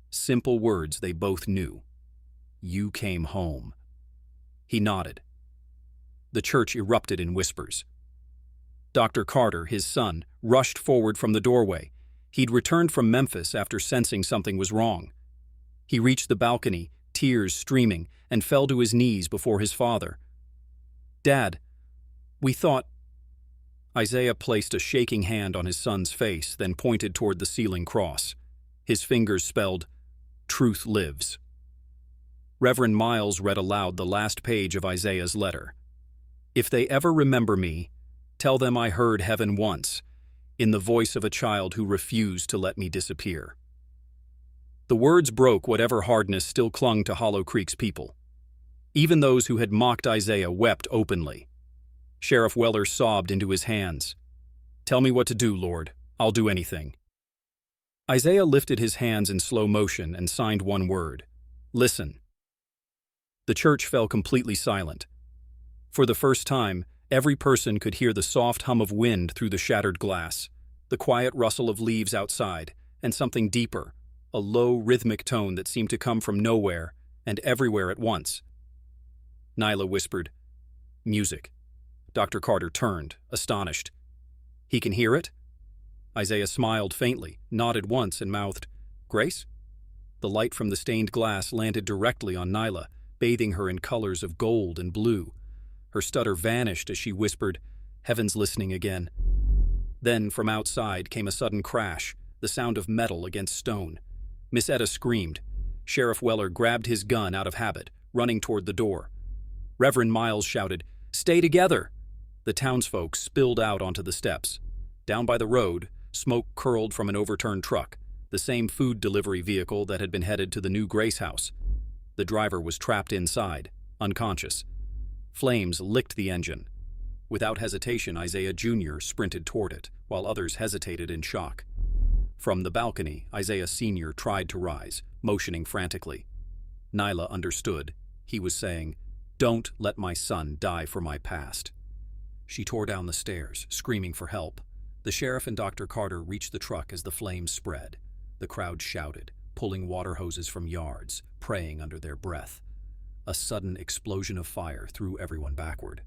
Simple words they both knew. "You came home." He nodded. The church erupted in whispers. Dr. Carter, his son, rushed forward from the doorway. He'd returned from Memphis after sensing something was wrong. He reached the balcony, tears streaming, and fell to his knees before his father. "Dad, we thought—" Isaiah placed a shaking hand on his son's face, then pointed toward the ceiling cross. His fingers spelled, "Truth lives." Reverend Miles read aloud the last page of Isaiah's letter. "If they ever remember me, tell them I heard heaven once, in the voice of a child who refused to let me disappear." The words broke whatever hardness still clung to Hollow Creek's people. Even those who had mocked Isaiah wept openly. Sheriff Weller sobbed into his hands. "Tell me what to do, Lord. I'll do anything." Isaiah lifted his hands in slow motion and signed one word: "Listen." The church fell completely silent. For the first time, every person could hear the soft hum of wind through the shattered glass, the quiet rustle of leaves outside, and something deeper, a low, rhythmic tone that seemed to come from nowhere and everywhere at once. Nyla whispered, "Music." Dr. Carter turned, astonished. "He can hear it?" Isaiah smiled faintly, nodded once, and mouthed, "Grace?" The light from the stained glass landed directly on Nyla, bathing her in colors of gold and blue. Her stutter vanished as she whispered, "Heaven's listening again." Then, from outside, came a sudden crash, the sound of metal against stone. Miss Etta screamed. Sheriff Weller grabbed his gun out of habit, running toward the door. Reverend Miles shouted, "Stay together!" The townsfolk spilled out onto the steps. Down by the road, smoke curled from an overturned truck, the same food delivery vehicle that had been headed to the new Grace house. The driver was trapped inside, unconscious. Flames licked the engine. Without hesitation, Isaiah Jr. sprinted toward it, while others hesitated in shock. From the balcony, Isaiah Sr. tried to rise, motioning frantically. Nyla understood. He was saying, "Don't let my son die for my past." She tore down the stairs, screaming for help. The sheriff and Dr. Carter reached the truck as the flames spread. The crowd shouted, pulling water hoses from yards, praying under their breath. A sudden explosion of fire threw everyone backward.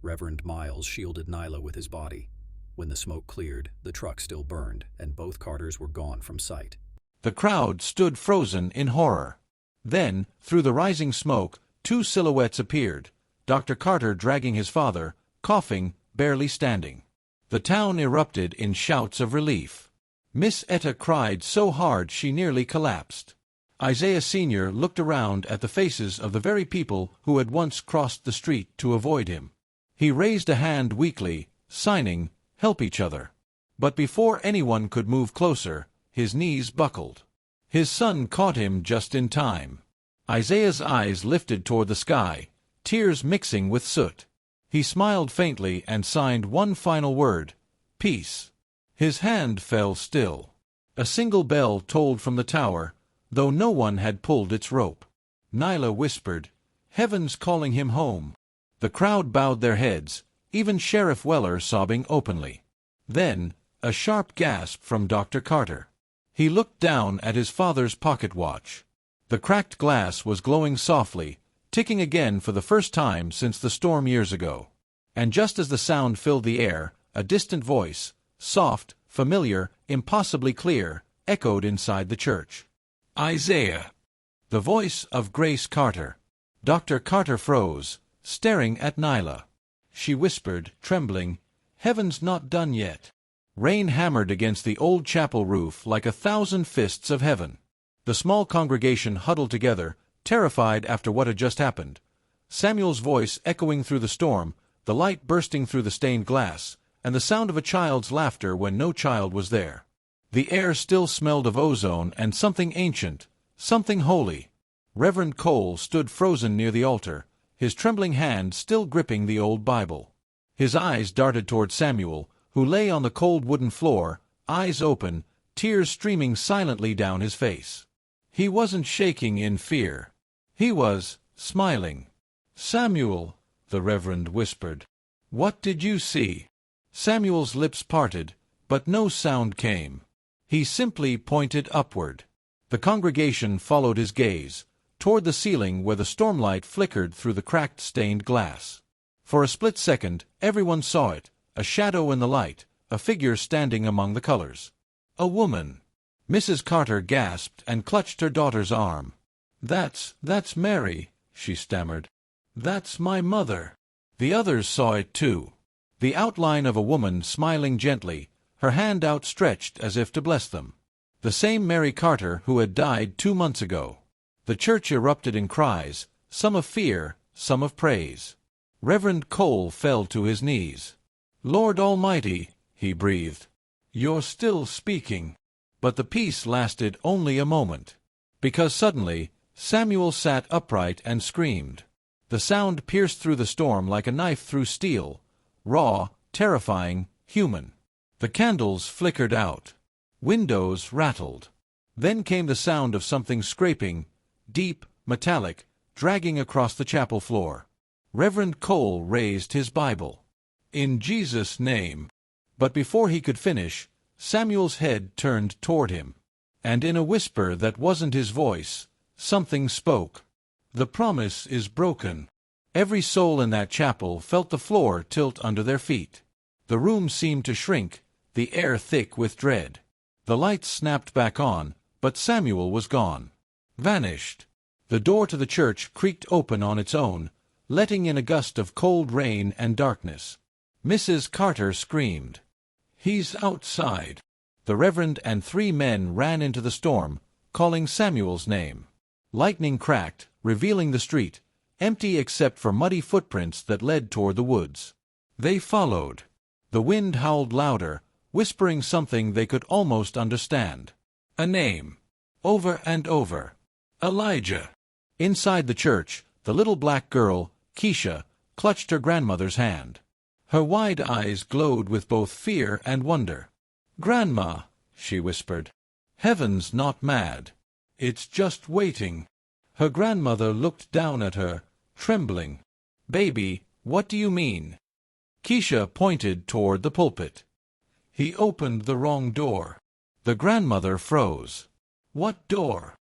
Reverend Miles shielded Nyla with his body. When the smoke cleared, the truck still burned, and both Carters were gone from sight. The crowd stood frozen in horror. Then, through the rising smoke, two silhouettes appeared, Dr. Carter dragging his father, coughing, barely standing. The town erupted in shouts of relief. Miss Etta cried so hard she nearly collapsed. Isaiah Sr. looked around at the faces of the very people who had once crossed the street to avoid him. He raised a hand weakly, signing, "Help each other." But before anyone could move closer, his knees buckled. His son caught him just in time. Isaiah's eyes lifted toward the sky, tears mixing with soot. He smiled faintly and signed one final word, "Peace." His hand fell still. A single bell tolled from the tower, though no one had pulled its rope. Nyla whispered, "Heaven's calling him home." The crowd bowed their heads, even Sheriff Weller sobbing openly. Then, a sharp gasp from Dr. Carter. He looked down at his father's pocket watch. The cracked glass was glowing softly, ticking again for the first time since the storm years ago. And just as the sound filled the air, a distant voice, soft, familiar, impossibly clear, echoed inside the church. "Isaiah!" The voice of Grace Carter. Dr. Carter froze, staring at Nyla. She whispered, trembling, "Heaven's not done yet." Rain hammered against the old chapel roof like 1,000 fists of heaven. The small congregation huddled together, terrified after what had just happened. Samuel's voice echoing through the storm, the light bursting through the stained glass, and the sound of a child's laughter when no child was there. The air still smelled of ozone and something ancient, something holy. Reverend Cole stood frozen near the altar, his trembling hand still gripping the old Bible. His eyes darted toward Samuel, who lay on the cold wooden floor, eyes open, tears streaming silently down his face. He wasn't shaking in fear. He was smiling. "Samuel," the Reverend whispered, "what did you see?" Samuel's lips parted, but no sound came. He simply pointed upward. The congregation followed his gaze, toward the ceiling where the stormlight flickered through the cracked stained glass. For a split second, everyone saw it, a shadow in the light, a figure standing among the colors. A woman. Mrs. Carter gasped and clutched her daughter's arm. That's Mary," she stammered. "That's my mother." The others saw it too. The outline of a woman smiling gently, her hand outstretched as if to bless them. The same Mary Carter who had died 2 months ago. The church erupted in cries, some of fear, some of praise. Reverend Cole fell to his knees. "Lord Almighty," he breathed, "you're still speaking." But the peace lasted only a moment. Because suddenly, Samuel sat upright and screamed. The sound pierced through the storm like a knife through steel, raw, terrifying, human. The candles flickered out. Windows rattled. Then came the sound of something scraping, deep, metallic, dragging across the chapel floor. Reverend Cole raised his Bible. "In Jesus' name." But before he could finish, Samuel's head turned toward him. And in a whisper that wasn't his voice, something spoke. "The promise is broken." Every soul in that chapel felt the floor tilt under their feet. The room seemed to shrink, the air thick with dread. The lights snapped back on, but Samuel was gone. Vanished. The door to the church creaked open on its own, letting in a gust of cold rain and darkness. Mrs. Carter screamed. "He's outside." The Reverend and 3 men ran into the storm, calling Samuel's name. Lightning cracked, revealing the street, empty except for muddy footprints that led toward the woods. They followed. The wind howled louder, whispering something they could almost understand. A name. Over and over. Elijah. Inside the church, the little black girl, Keisha, clutched her grandmother's hand. Her wide eyes glowed with both fear and wonder. "Grandma," she whispered, "heaven's not mad. It's just waiting." Her grandmother looked down at her, trembling. "Baby, what do you mean?" Keisha pointed toward the pulpit. "He opened the wrong door." The grandmother froze. "What door?"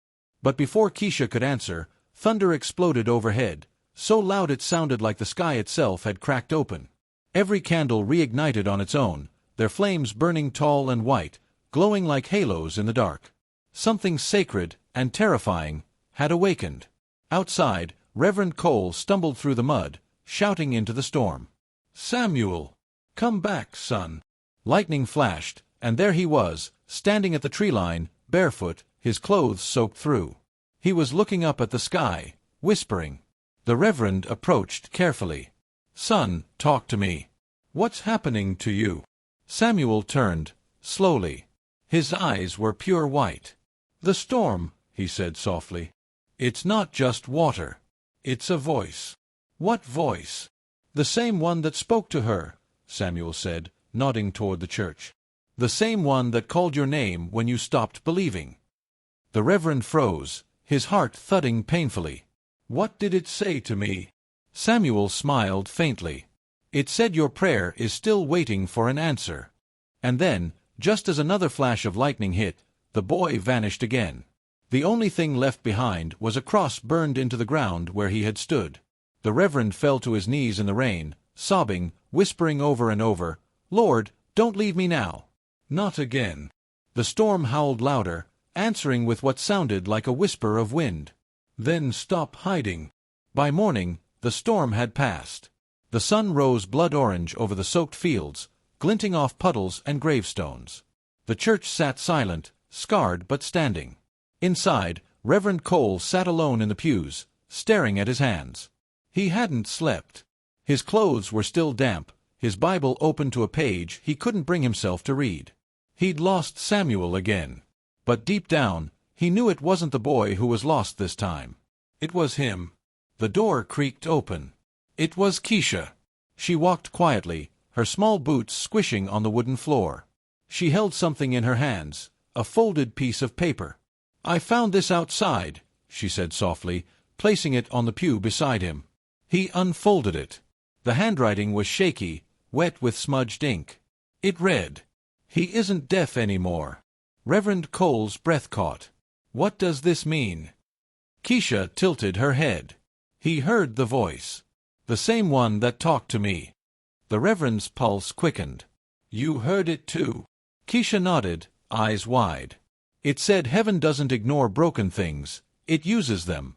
But before Keisha could answer, thunder exploded overhead, so loud it sounded like the sky itself had cracked open. Every candle reignited on its own, their flames burning tall and white, glowing like halos in the dark. Something sacred and terrifying had awakened. Outside, Reverend Cole stumbled through the mud, shouting into the storm. "Samuel! Come back, son!" Lightning flashed, and there he was, standing at the tree line, barefoot, his clothes soaked through. He was looking up at the sky, whispering. The Reverend approached carefully. "Son, talk to me. What's happening to you?" Samuel turned, slowly. His eyes were pure white. "The storm," he said softly. "It's not just water. It's a voice." "What voice?" "The same one that spoke to her," Samuel said, nodding toward the church. "The same one that called your name when you stopped believing." The Reverend froze, his heart thudding painfully. "What did it say to me?" Samuel smiled faintly. "It said your prayer is still waiting for an answer." And then, just as another flash of lightning hit, the boy vanished again. The only thing left behind was a cross burned into the ground where he had stood. The Reverend fell to his knees in the rain, sobbing, whispering over and over, "Lord, don't leave me now." "Not again." The storm howled louder, answering with what sounded like a whisper of wind. "Then stop hiding." By morning, the storm had passed. The sun rose blood-orange over the soaked fields, glinting off puddles and gravestones. The church sat silent, scarred but standing. Inside, Reverend Cole sat alone in the pews, staring at his hands. He hadn't slept. His clothes were still damp, his Bible open to a page he couldn't bring himself to read. He'd lost Samuel again. But deep down, he knew it wasn't the boy who was lost this time. It was him. The door creaked open. It was Keisha. She walked quietly, her small boots squishing on the wooden floor. She held something in her hands, a folded piece of paper. "I found this outside," she said softly, placing it on the pew beside him. He unfolded it. The handwriting was shaky, wet with smudged ink. It read, "He isn't deaf anymore." Reverend Cole's breath caught. What does this mean? Keisha tilted her head. He heard the voice. The same one that talked to me. The Reverend's pulse quickened. "You heard it too?" Keisha nodded, eyes wide. "It said heaven doesn't ignore broken things, it uses them."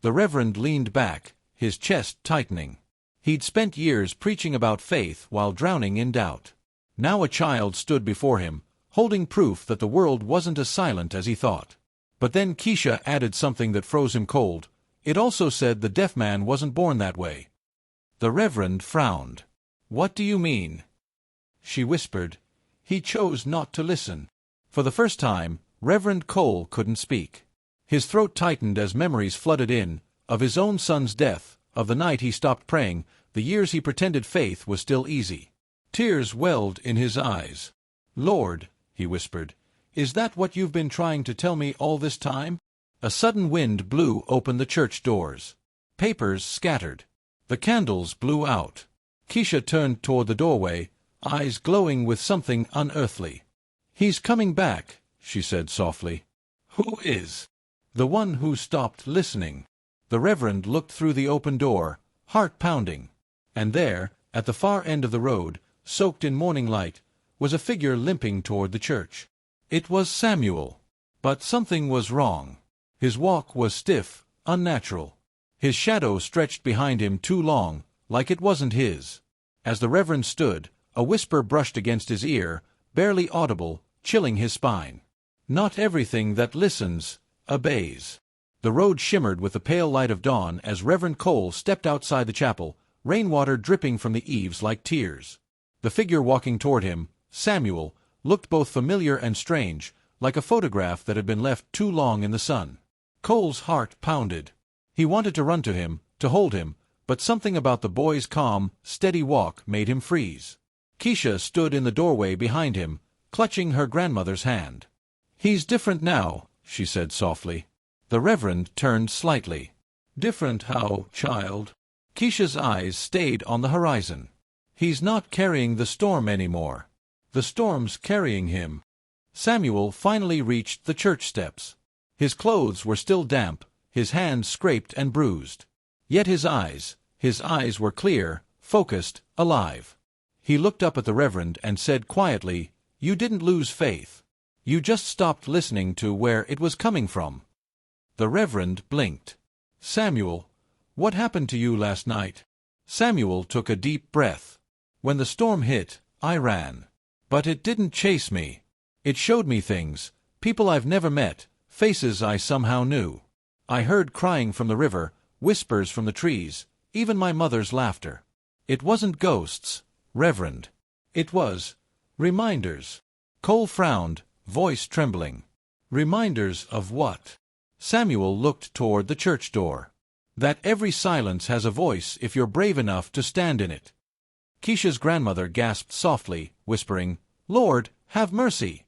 The Reverend leaned back, his chest tightening. He'd spent years preaching about faith while drowning in doubt. Now a child stood before him, holding proof that the world wasn't as silent as he thought. But then Keisha added something that froze him cold. It also said the deaf man wasn't born that way. The Reverend frowned. "What do you mean?" She whispered. He chose not to listen. For the first time, Reverend Cole couldn't speak. His throat tightened as memories flooded in, of his own son's death, of the night he stopped praying, the years he pretended faith was still easy. Tears welled in his eyes. "Lord," he whispered, "is that what you've been trying to tell me all this time?" A sudden wind blew open the church doors. Papers scattered. The candles blew out. Keisha turned toward the doorway, eyes glowing with something unearthly. "He's coming back," she said softly. "Who is?" "The one who stopped listening." The Reverend looked through the open door, heart pounding. And there, at the far end of the road, soaked in morning light, was a figure limping toward the church. It was Samuel. But something was wrong. His walk was stiff, unnatural. His shadow stretched behind him too long, like it wasn't his. As the Reverend stood, a whisper brushed against his ear, barely audible, chilling his spine. "Not everything that listens, obeys." The road shimmered with the pale light of dawn as Reverend Cole stepped outside the chapel, rainwater dripping from the eaves like tears. The figure walking toward him, Samuel, looked both familiar and strange, like a photograph that had been left too long in the sun. Cole's heart pounded. He wanted to run to him, to hold him, but something about the boy's calm, steady walk made him freeze. Keisha stood in the doorway behind him, clutching her grandmother's hand. "He's different now," she said softly. The Reverend turned slightly. "Different how, child?" Keisha's eyes stayed on the horizon. "He's not carrying the storm anymore. The storm's carrying him." Samuel finally reached the church steps. His clothes were still damp, his hands scraped and bruised. Yet his eyes were clear, focused, alive. He looked up at the Reverend and said quietly, "You didn't lose faith. You just stopped listening to where it was coming from." The Reverend blinked. "Samuel, what happened to you last night?" Samuel took a deep breath. "When the storm hit, I ran. But it didn't chase me. It showed me things, people I've never met, faces I somehow knew. I heard crying from the river, whispers from the trees, even my mother's laughter. It wasn't ghosts, Reverend. It was reminders." Cole frowned, voice trembling. "Reminders of what?" Samuel looked toward the church door. "That every silence has a voice if you're brave enough to stand in it." Keisha's grandmother gasped softly, whispering, "Lord, have mercy."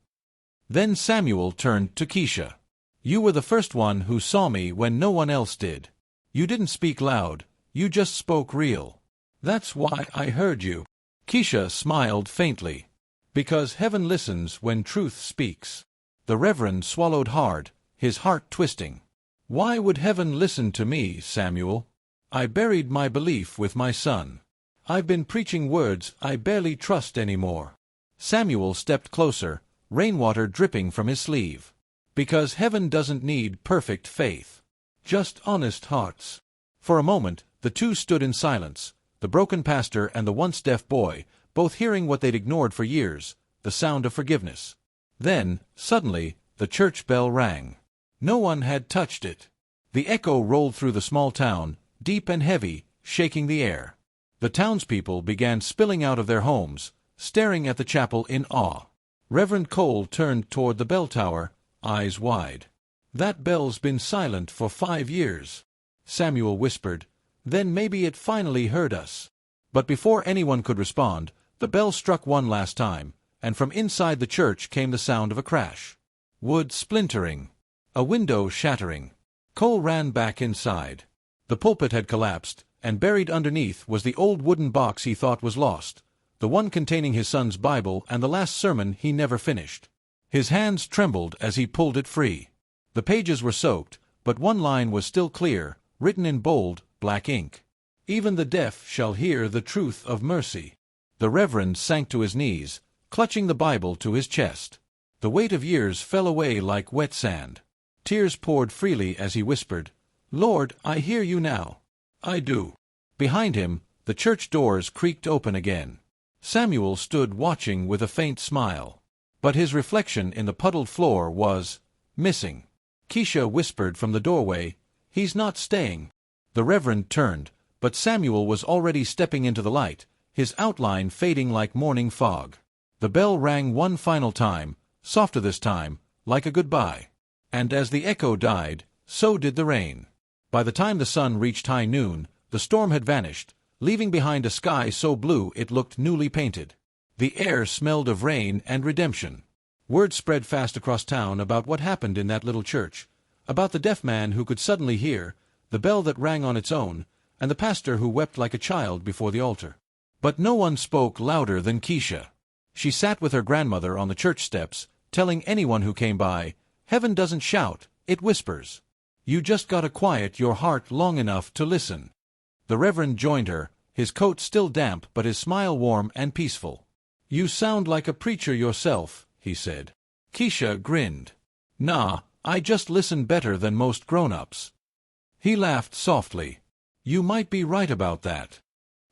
Then Samuel turned to Keisha. "You were the first one who saw me when no one else did. You didn't speak loud, you just spoke real. That's why I heard you." Keisha smiled faintly. "Because heaven listens when truth speaks." The Reverend swallowed hard, his heart twisting. "Why would heaven listen to me, Samuel? I buried my belief with my son. I've been preaching words I barely trust anymore." Samuel stepped closer, rainwater dripping from his sleeve. "Because heaven doesn't need perfect faith. Just honest hearts." For a moment, the two stood in silence, the broken pastor and the once deaf boy, both hearing what they'd ignored for years, the sound of forgiveness. Then, suddenly, the church bell rang. No one had touched it. The echo rolled through the small town, deep and heavy, shaking the air. The townspeople began spilling out of their homes, staring at the chapel in awe. Reverend Cole turned toward the bell tower, eyes wide. "That bell's been silent for 5 years," Samuel whispered. "Then maybe it finally heard us." But before anyone could respond, the bell struck one last time, and from inside the church came the sound of a crash. Wood splintering. A window shattering. Cole ran back inside. The pulpit had collapsed, and buried underneath was the old wooden box he thought was lost, the one containing his son's Bible and the last sermon he never finished. His hands trembled as he pulled it free. The pages were soaked, but one line was still clear, written in bold, black ink. "Even the deaf shall hear the truth of mercy." The Reverend sank to his knees, clutching the Bible to his chest. The weight of years fell away like wet sand. Tears poured freely as he whispered, "Lord, I hear you now. I do." Behind him, the church doors creaked open again. Samuel stood watching with a faint smile. But his reflection in the puddled floor was missing. Keisha whispered from the doorway, "He's not staying." The Reverend turned, but Samuel was already stepping into the light, his outline fading like morning fog. The bell rang one final time, softer this time, like a goodbye. And as the echo died, so did the rain. By the time the sun reached high noon, the storm had vanished, leaving behind a sky so blue it looked newly painted. The air smelled of rain and redemption. Word spread fast across town about what happened in that little church, about the deaf man who could suddenly hear, the bell that rang on its own, and the pastor who wept like a child before the altar. But no one spoke louder than Keisha. She sat with her grandmother on the church steps, telling anyone who came by, "Heaven doesn't shout, it whispers. You just gotta quiet your heart long enough to listen." The Reverend joined her, his coat still damp but his smile warm and peaceful. "You sound like a preacher yourself," he said. Keisha grinned. "Nah, I just listen better than most grown-ups." He laughed softly. "You might be right about that."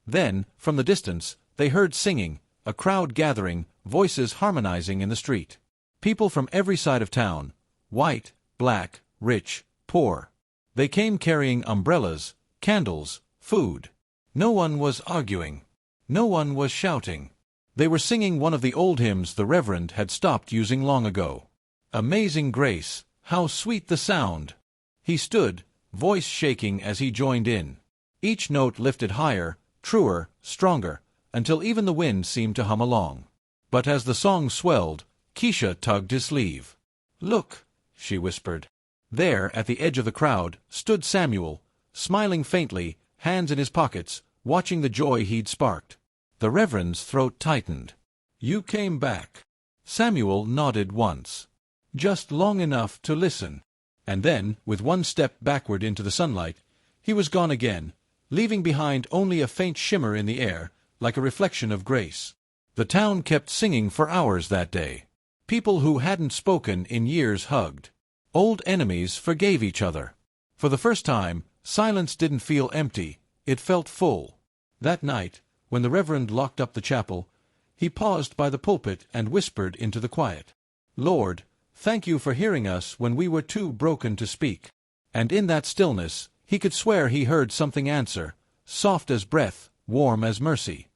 Then, from the distance, they heard singing, a crowd gathering, voices harmonizing in the street. People from every side of town, white, black, rich, poor. They came carrying umbrellas, candles, food. No one was arguing. No one was shouting. They were singing one of the old hymns the Reverend had stopped using long ago. "Amazing Grace, how sweet the sound." He stood, voice shaking as he joined in. Each note lifted higher, truer, stronger, until even the wind seemed to hum along. But as the song swelled, Keisha tugged his sleeve. "Look," she whispered. There, at the edge of the crowd, stood Samuel, smiling faintly, hands in his pockets, watching the joy he'd sparked. The Reverend's throat tightened. "You came back." Samuel nodded once. "Just long enough to listen." And then, with one step backward into the sunlight, he was gone again, leaving behind only a faint shimmer in the air, like a reflection of grace. The town kept singing for hours that day. People who hadn't spoken in years hugged. Old enemies forgave each other. For the first time, silence didn't feel empty, it felt full. That night, when the Reverend locked up the chapel, he paused by the pulpit and whispered into the quiet, "Lord, thank you for hearing us when we were too broken to speak." And in that stillness, he could swear he heard something answer, soft as breath, warm as mercy.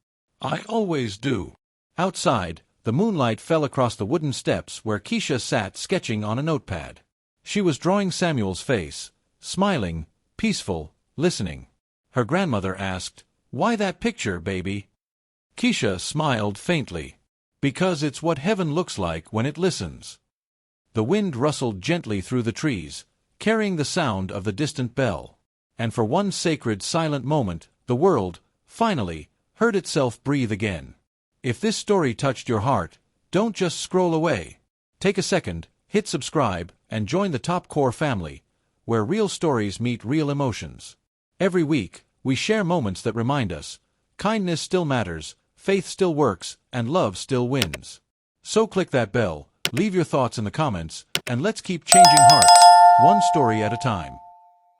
"I always do." Outside, the moonlight fell across the wooden steps where Keisha sat sketching on a notepad. She was drawing Samuel's face, smiling, peaceful, listening. Her grandmother asked, "Why that picture, baby?" Keisha smiled faintly. "Because it's what heaven looks like when it listens." The wind rustled gently through the trees, carrying the sound of the distant bell. And for one sacred silent moment, the world, finally, heard itself breathe again. If this story touched your heart, don't just scroll away. Take a second, hit subscribe, and join the Top Core family, where real stories meet real emotions. Every week, we share moments that remind us, kindness still matters, faith still works, and love still wins. So click that bell, leave your thoughts in the comments, and let's keep changing hearts, one story at a time.